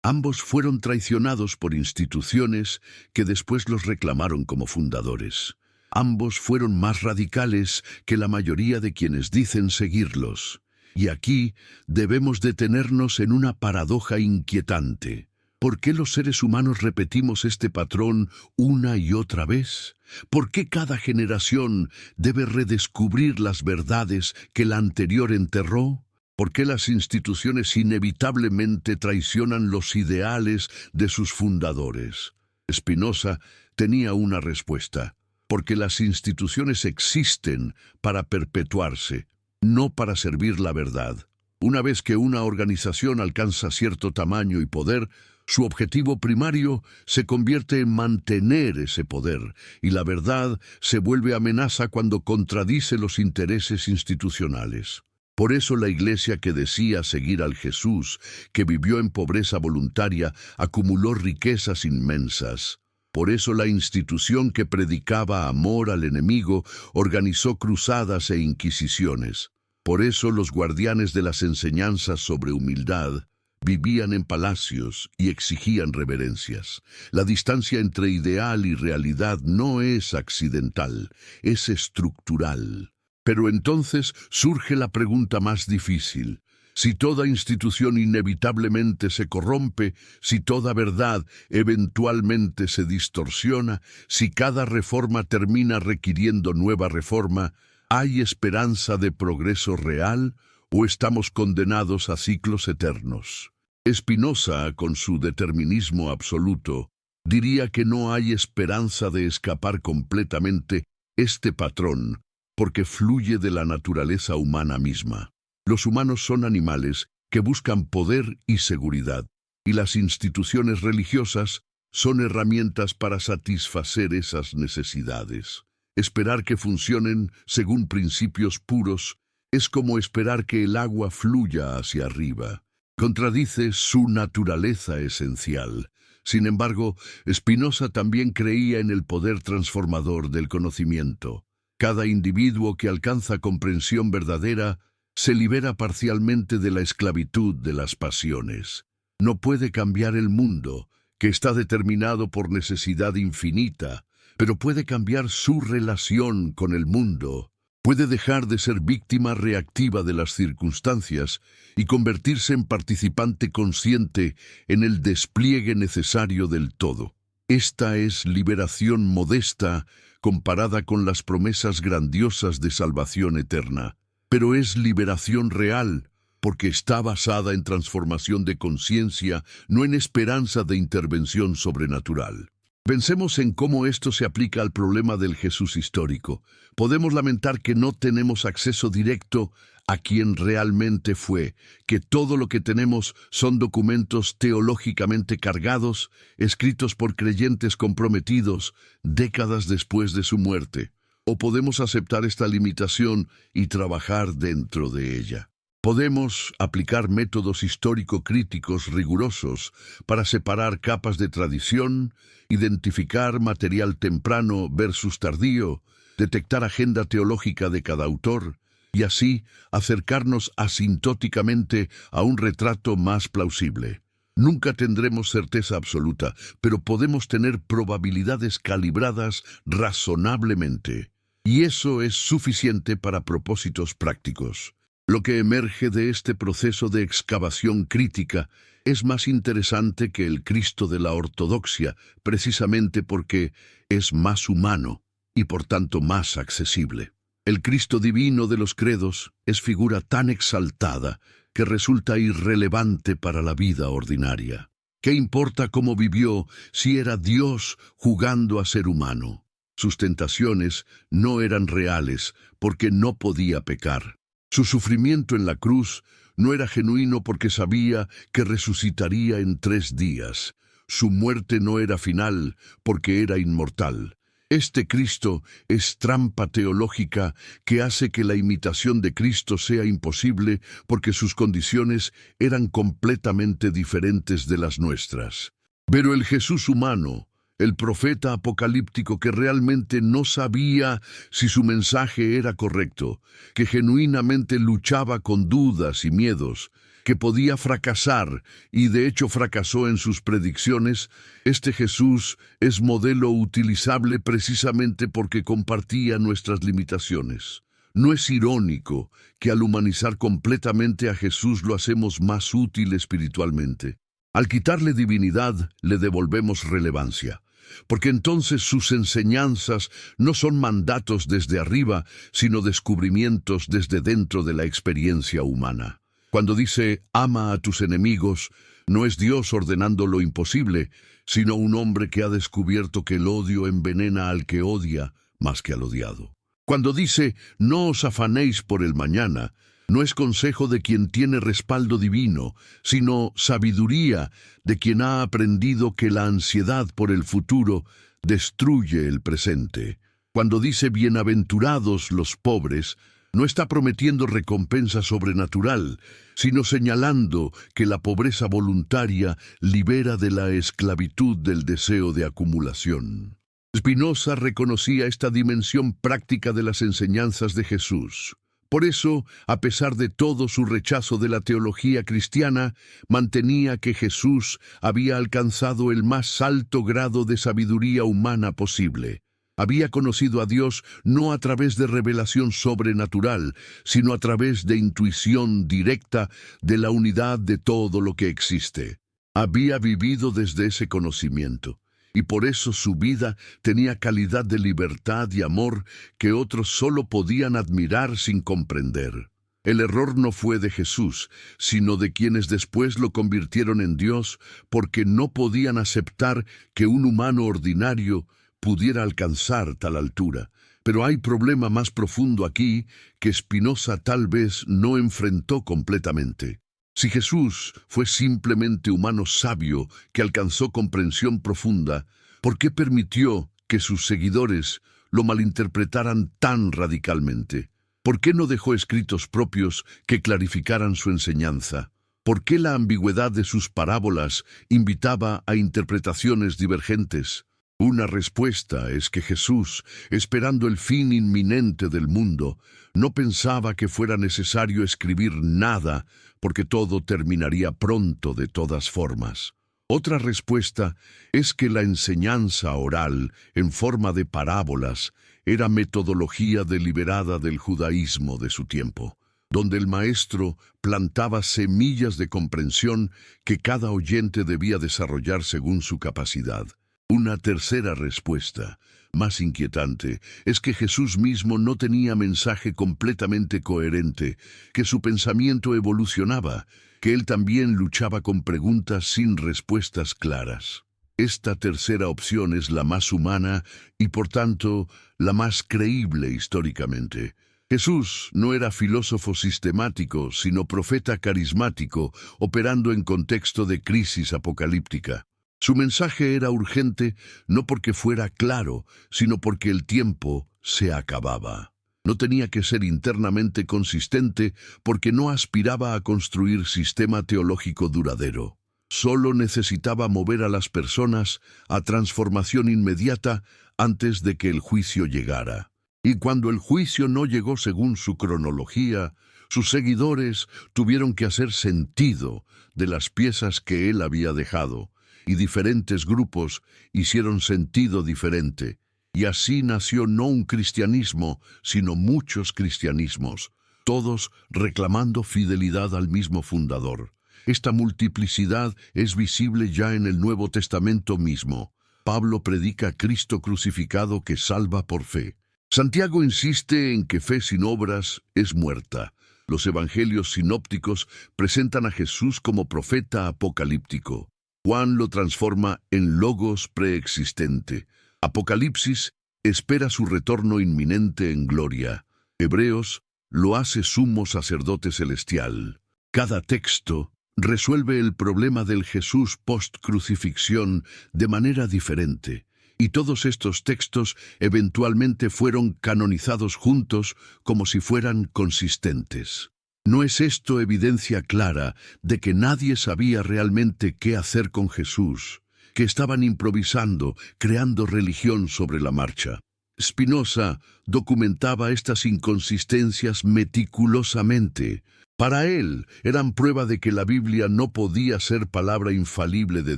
Ambos fueron traicionados por instituciones que después los reclamaron como fundadores. Ambos fueron más radicales que la mayoría de quienes dicen seguirlos. Y aquí debemos detenernos en una paradoja inquietante. ¿Por qué los seres humanos repetimos este patrón una y otra vez? ¿Por qué cada generación debe redescubrir las verdades que la anterior enterró? ¿Por qué las instituciones inevitablemente traicionan los ideales de sus fundadores? Spinoza tenía una respuesta. Porque las instituciones existen para perpetuarse, no para servir la verdad. Una vez que una organización alcanza cierto tamaño y poder, su objetivo primario se convierte en mantener ese poder, y la verdad se vuelve amenaza cuando contradice los intereses institucionales. Por eso la Iglesia que decía seguir al Jesús, que vivió en pobreza voluntaria, acumuló riquezas inmensas. Por eso la institución que predicaba amor al enemigo organizó cruzadas e inquisiciones. Por eso los guardianes de las enseñanzas sobre humildad vivían en palacios y exigían reverencias. La distancia entre ideal y realidad no es accidental, es estructural. Pero entonces surge la pregunta más difícil. Si toda institución inevitablemente se corrompe, si toda verdad eventualmente se distorsiona, si cada reforma termina requiriendo nueva reforma, ¿hay esperanza de progreso real o estamos condenados a ciclos eternos? Spinoza, con su determinismo absoluto, diría que no hay esperanza de escapar completamente este patrón, porque fluye de la naturaleza humana misma. Los humanos son animales que buscan poder y seguridad, y las instituciones religiosas son herramientas para satisfacer esas necesidades. Esperar que funcionen según principios puros es como esperar que el agua fluya hacia arriba. Contradice su naturaleza esencial. Sin embargo, Spinoza también creía en el poder transformador del conocimiento. Cada individuo que alcanza comprensión verdadera se libera parcialmente de la esclavitud de las pasiones. No puede cambiar el mundo, que está determinado por necesidad infinita, pero puede cambiar su relación con el mundo. Puede dejar de ser víctima reactiva de las circunstancias y convertirse en participante consciente en el despliegue necesario del todo. Esta es liberación modesta comparada con las promesas grandiosas de salvación eterna, pero es liberación real porque está basada en transformación de conciencia, no en esperanza de intervención sobrenatural. Pensemos en cómo esto se aplica al problema del Jesús histórico. Podemos lamentar que no tenemos acceso directo a quien realmente fue, que todo lo que tenemos son documentos teológicamente cargados, escritos por creyentes comprometidos décadas después de su muerte. O podemos aceptar esta limitación y trabajar dentro de ella. Podemos aplicar métodos histórico-críticos rigurosos para separar capas de tradición, identificar material temprano versus tardío, detectar agenda teológica de cada autor, y así acercarnos asintóticamente a un retrato más plausible. Nunca tendremos certeza absoluta, pero podemos tener probabilidades calibradas razonablemente. Y eso es suficiente para propósitos prácticos. Lo que emerge de este proceso de excavación crítica es más interesante que el Cristo de la ortodoxia, precisamente porque es más humano y por tanto más accesible. El Cristo divino de los credos es figura tan exaltada que resulta irrelevante para la vida ordinaria. ¿Qué importa cómo vivió si era Dios jugando a ser humano? Sus tentaciones no eran reales porque no podía pecar. Su sufrimiento en la cruz no era genuino porque sabía que resucitaría en 3 días. Su muerte no era final porque era inmortal. Este Cristo es trampa teológica que hace que la imitación de Cristo sea imposible porque sus condiciones eran completamente diferentes de las nuestras. Pero el Jesús humano, el profeta apocalíptico que realmente no sabía si su mensaje era correcto, que genuinamente luchaba con dudas y miedos, que podía fracasar y de hecho fracasó en sus predicciones, este Jesús es modelo utilizable precisamente porque compartía nuestras limitaciones. ¿No es irónico que al humanizar completamente a Jesús lo hacemos más útil espiritualmente? Al quitarle divinidad, le devolvemos relevancia. Porque entonces sus enseñanzas no son mandatos desde arriba, sino descubrimientos desde dentro de la experiencia humana. Cuando dice, ama a tus enemigos, no es Dios ordenando lo imposible, sino un hombre que ha descubierto que el odio envenena al que odia más que al odiado. Cuando dice, no os afanéis por el mañana, no es consejo de quien tiene respaldo divino, sino sabiduría de quien ha aprendido que la ansiedad por el futuro destruye el presente. Cuando dice bienaventurados los pobres, no está prometiendo recompensa sobrenatural, sino señalando que la pobreza voluntaria libera de la esclavitud del deseo de acumulación. Spinoza reconocía esta dimensión práctica de las enseñanzas de Jesús. Por eso, a pesar de todo su rechazo de la teología cristiana, mantenía que Jesús había alcanzado el más alto grado de sabiduría humana posible. Había conocido a Dios no a través de revelación sobrenatural, sino a través de intuición directa de la unidad de todo lo que existe. Había vivido desde ese conocimiento. Y por eso su vida tenía calidad de libertad y amor que otros solo podían admirar sin comprender. El error no fue de Jesús, sino de quienes después lo convirtieron en Dios, porque no podían aceptar que un humano ordinario pudiera alcanzar tal altura. Pero hay problema más profundo aquí que Spinoza tal vez no enfrentó completamente. Si Jesús fue simplemente humano sabio que alcanzó comprensión profunda, ¿por qué permitió que sus seguidores lo malinterpretaran tan radicalmente? ¿Por qué no dejó escritos propios que clarificaran su enseñanza? ¿Por qué la ambigüedad de sus parábolas invitaba a interpretaciones divergentes? Una respuesta es que Jesús, esperando el fin inminente del mundo, no pensaba que fuera necesario escribir nada porque todo terminaría pronto de todas formas. Otra respuesta es que la enseñanza oral, en forma de parábolas, era metodología deliberada del judaísmo de su tiempo, donde el maestro plantaba semillas de comprensión que cada oyente debía desarrollar según su capacidad. Una tercera respuesta, más inquietante, es que Jesús mismo no tenía mensaje completamente coherente, que su pensamiento evolucionaba, que él también luchaba con preguntas sin respuestas claras. Esta tercera opción es la más humana y, por tanto, la más creíble históricamente. Jesús no era filósofo sistemático, sino profeta carismático, operando en contexto de crisis apocalíptica. Su mensaje era urgente no porque fuera claro, sino porque el tiempo se acababa. No tenía que ser internamente consistente porque no aspiraba a construir sistema teológico duradero. Solo necesitaba mover a las personas a transformación inmediata antes de que el juicio llegara. Y cuando el juicio no llegó según su cronología, sus seguidores tuvieron que hacer sentido de las piezas que él había dejado, y diferentes grupos hicieron sentido diferente. Y así nació no un cristianismo, sino muchos cristianismos, todos reclamando fidelidad al mismo fundador. Esta multiplicidad es visible ya en el Nuevo Testamento mismo. Pablo predica a Cristo crucificado que salva por fe. Santiago insiste en que fe sin obras es muerta. Los evangelios sinópticos presentan a Jesús como profeta apocalíptico. Juan lo transforma en logos preexistente. Apocalipsis espera su retorno inminente en gloria. Hebreos lo hace sumo sacerdote celestial. Cada texto resuelve el problema del Jesús post-crucifixión de manera diferente, y todos estos textos eventualmente fueron canonizados juntos como si fueran consistentes. ¿No es esto evidencia clara de que nadie sabía realmente qué hacer con Jesús, que estaban improvisando, creando religión sobre la marcha? Spinoza documentaba estas inconsistencias meticulosamente. Para él eran prueba de que la Biblia no podía ser palabra infalible de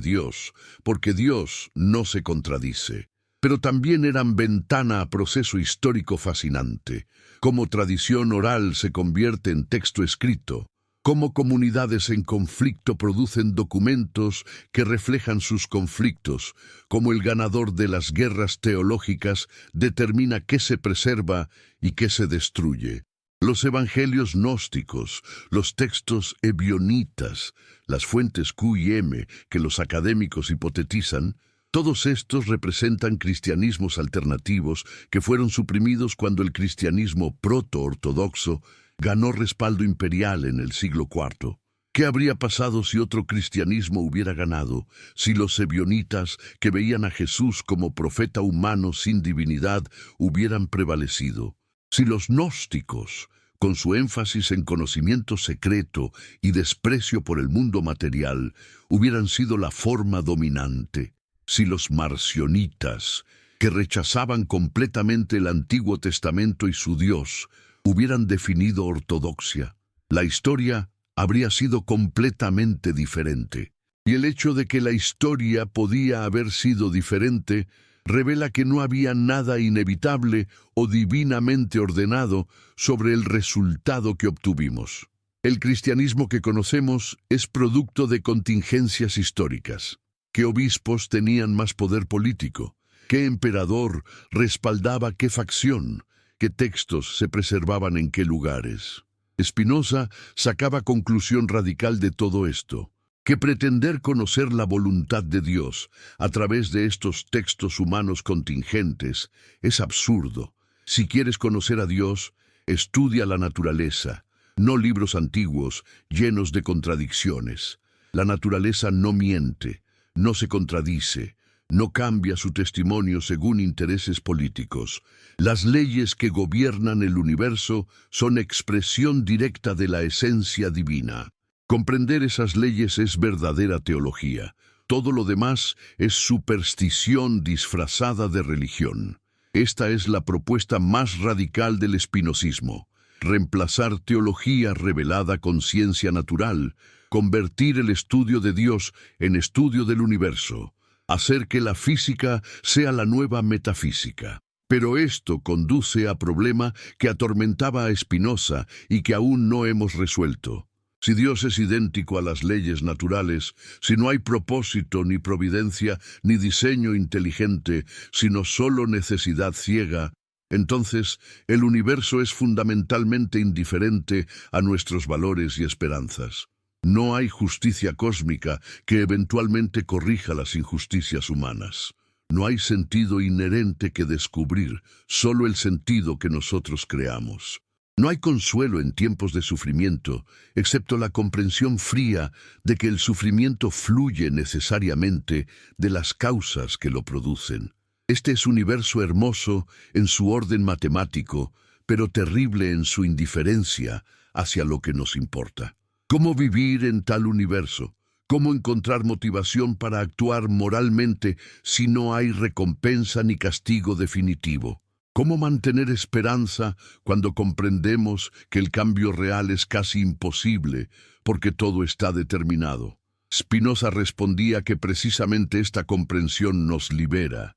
Dios, porque Dios no se contradice. Pero también eran ventana a proceso histórico fascinante. Cómo tradición oral se convierte en texto escrito, cómo comunidades en conflicto producen documentos que reflejan sus conflictos, cómo el ganador de las guerras teológicas determina qué se preserva y qué se destruye. Los evangelios gnósticos, los textos ebionitas, las fuentes Q y M que los académicos hipotetizan, todos estos representan cristianismos alternativos que fueron suprimidos cuando el cristianismo proto-ortodoxo ganó respaldo imperial en el siglo IV. ¿Qué habría pasado si otro cristianismo hubiera ganado, si los ebionitas, que veían a Jesús como profeta humano sin divinidad, hubieran prevalecido? Si los gnósticos, con su énfasis en conocimiento secreto y desprecio por el mundo material, hubieran sido la forma dominante. Si los marcionitas, que rechazaban completamente el Antiguo Testamento y su Dios, hubieran definido ortodoxia, la historia habría sido completamente diferente. Y el hecho de que la historia podía haber sido diferente revela que no había nada inevitable o divinamente ordenado sobre el resultado que obtuvimos. El cristianismo que conocemos es producto de contingencias históricas. ¿Qué obispos tenían más poder político? ¿Qué emperador respaldaba qué facción? ¿Qué textos se preservaban en qué lugares? Spinoza sacaba conclusión radical de todo esto, que pretender conocer la voluntad de Dios a través de estos textos humanos contingentes es absurdo. Si quieres conocer a Dios, estudia la naturaleza, no libros antiguos llenos de contradicciones. La naturaleza no miente, no se contradice, no cambia su testimonio según intereses políticos. Las leyes que gobiernan el universo son expresión directa de la esencia divina. Comprender esas leyes es verdadera teología. Todo lo demás es superstición disfrazada de religión. Esta es la propuesta más radical del espinosismo: reemplazar teología revelada con ciencia natural, convertir el estudio de Dios en estudio del universo, hacer que la física sea la nueva metafísica. Pero esto conduce a problema que atormentaba a Spinoza y que aún no hemos resuelto. Si Dios es idéntico a las leyes naturales, si no hay propósito, ni providencia, ni diseño inteligente, sino solo necesidad ciega, entonces el universo es fundamentalmente indiferente a nuestros valores y esperanzas. No hay justicia cósmica que eventualmente corrija las injusticias humanas. No hay sentido inherente que descubrir, solo el sentido que nosotros creamos. No hay consuelo en tiempos de sufrimiento, excepto la comprensión fría de que el sufrimiento fluye necesariamente de las causas que lo producen. Este es universo hermoso en su orden matemático, pero terrible en su indiferencia hacia lo que nos importa. ¿Cómo vivir en tal universo? ¿Cómo encontrar motivación para actuar moralmente si no hay recompensa ni castigo definitivo? ¿Cómo mantener esperanza cuando comprendemos que el cambio real es casi imposible porque todo está determinado? Spinoza respondía que precisamente esta comprensión nos libera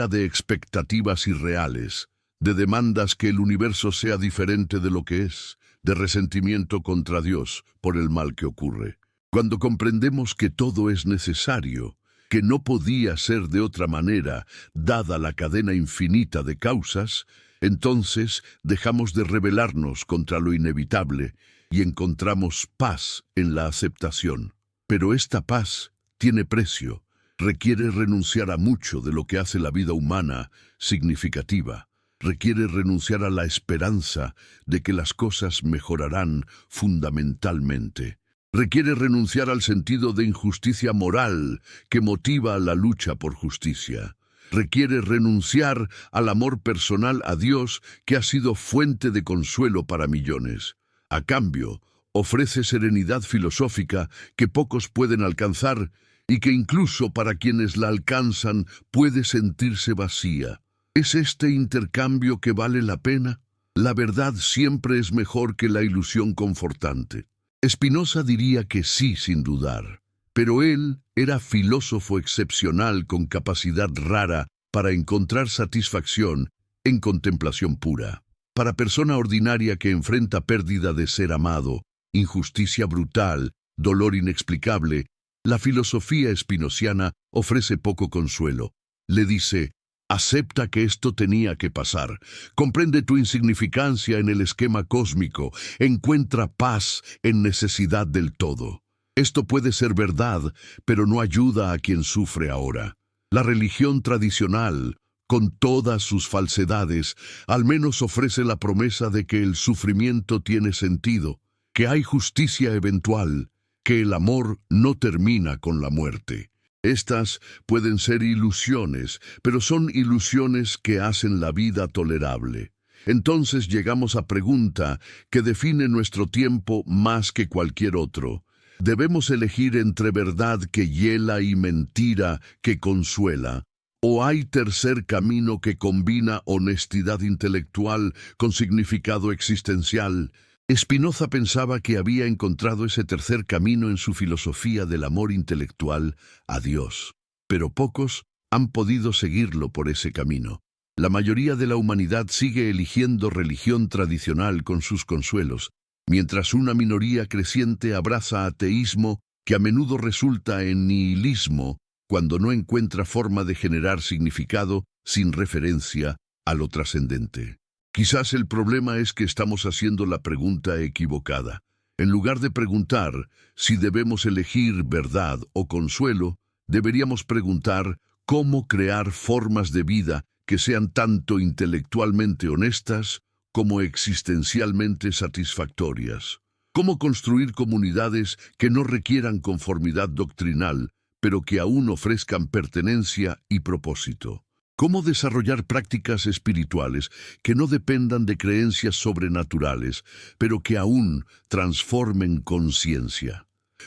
de expectativas irreales, de demandas que el universo sea diferente de lo que es, de resentimiento contra Dios por el mal que ocurre. Cuando comprendemos que todo es necesario, que no podía ser de otra manera, dada la cadena infinita de causas, entonces dejamos de rebelarnos contra lo inevitable y encontramos paz en la aceptación. Pero esta paz tiene precio, requiere renunciar a mucho de lo que hace la vida humana significativa, requiere renunciar a la esperanza de que las cosas mejorarán fundamentalmente. Requiere renunciar al sentido de injusticia moral que motiva la lucha por justicia. Requiere renunciar al amor personal a Dios que ha sido fuente de consuelo para millones. A cambio, ofrece serenidad filosófica que pocos pueden alcanzar y que incluso para quienes la alcanzan puede sentirse vacía. ¿Es este intercambio que vale la pena? La verdad siempre es mejor que la ilusión confortante. Spinoza diría que sí, sin dudar, pero él era filósofo excepcional con capacidad rara para encontrar satisfacción en contemplación pura. Para persona ordinaria que enfrenta pérdida de ser amado, injusticia brutal, dolor inexplicable, la filosofía spinociana ofrece poco consuelo. Le dice: acepta que esto tenía que pasar. Comprende tu insignificancia en el esquema cósmico. Encuentra paz en necesidad del todo. Esto puede ser verdad, pero no ayuda a quien sufre ahora. La religión tradicional, con todas sus falsedades, al menos ofrece la promesa de que el sufrimiento tiene sentido, que hay justicia eventual, que el amor no termina con la muerte. Estas pueden ser ilusiones, pero son ilusiones que hacen la vida tolerable. Entonces llegamos a pregunta que define nuestro tiempo más que cualquier otro. ¿Debemos elegir entre verdad que hiela y mentira que consuela? ¿O hay tercer camino que combina honestidad intelectual con significado existencial? Spinoza pensaba que había encontrado ese tercer camino en su filosofía del amor intelectual a Dios, pero pocos han podido seguirlo por ese camino. La mayoría de la humanidad sigue eligiendo religión tradicional con sus consuelos, mientras una minoría creciente abraza ateísmo que a menudo resulta en nihilismo cuando no encuentra forma de generar significado sin referencia a lo trascendente. Quizás el problema es que estamos haciendo la pregunta equivocada. En lugar de preguntar si debemos elegir verdad o consuelo, deberíamos preguntar cómo crear formas de vida que sean tanto intelectualmente honestas como existencialmente satisfactorias. Cómo construir comunidades que no requieran conformidad doctrinal, pero que aún ofrezcan pertenencia y propósito. Cómo desarrollar prácticas espirituales que no dependan de creencias sobrenaturales, pero que aún transformen conciencia.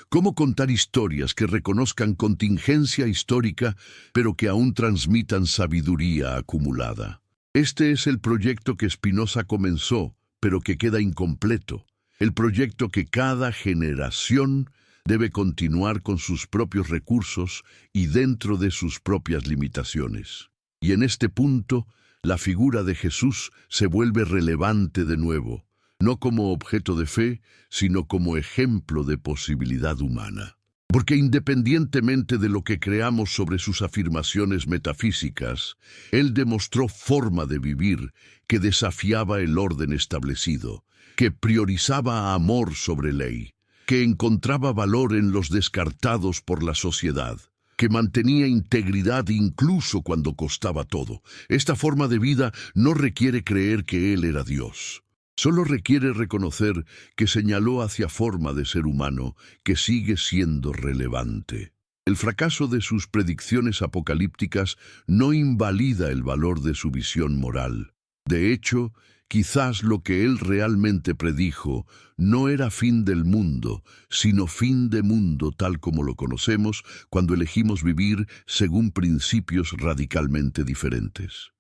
Cómo contar historias que reconozcan contingencia histórica, pero que aún transmitan sabiduría acumulada. Este es el proyecto que Spinoza comenzó, pero que queda incompleto. El proyecto que cada generación debe continuar con sus propios recursos y dentro de sus propias limitaciones. Y en este punto, la figura de Jesús se vuelve relevante de nuevo, no como objeto de fe, sino como ejemplo de posibilidad humana. Porque independientemente de lo que creamos sobre sus afirmaciones metafísicas, Él demostró forma de vivir que desafiaba el orden establecido, que priorizaba amor sobre ley, que encontraba valor en los descartados por la sociedad, que mantenía integridad incluso cuando costaba todo. Esta forma de vida no requiere creer que Él era Dios. Solo requiere reconocer que señaló hacia forma de ser humano que sigue siendo relevante. El fracaso de sus predicciones apocalípticas no invalida el valor de su visión moral. De hecho, quizás lo que él realmente predijo no era fin del mundo, sino fin de mundo tal como lo conocemos cuando elegimos vivir según principios radicalmente diferentes.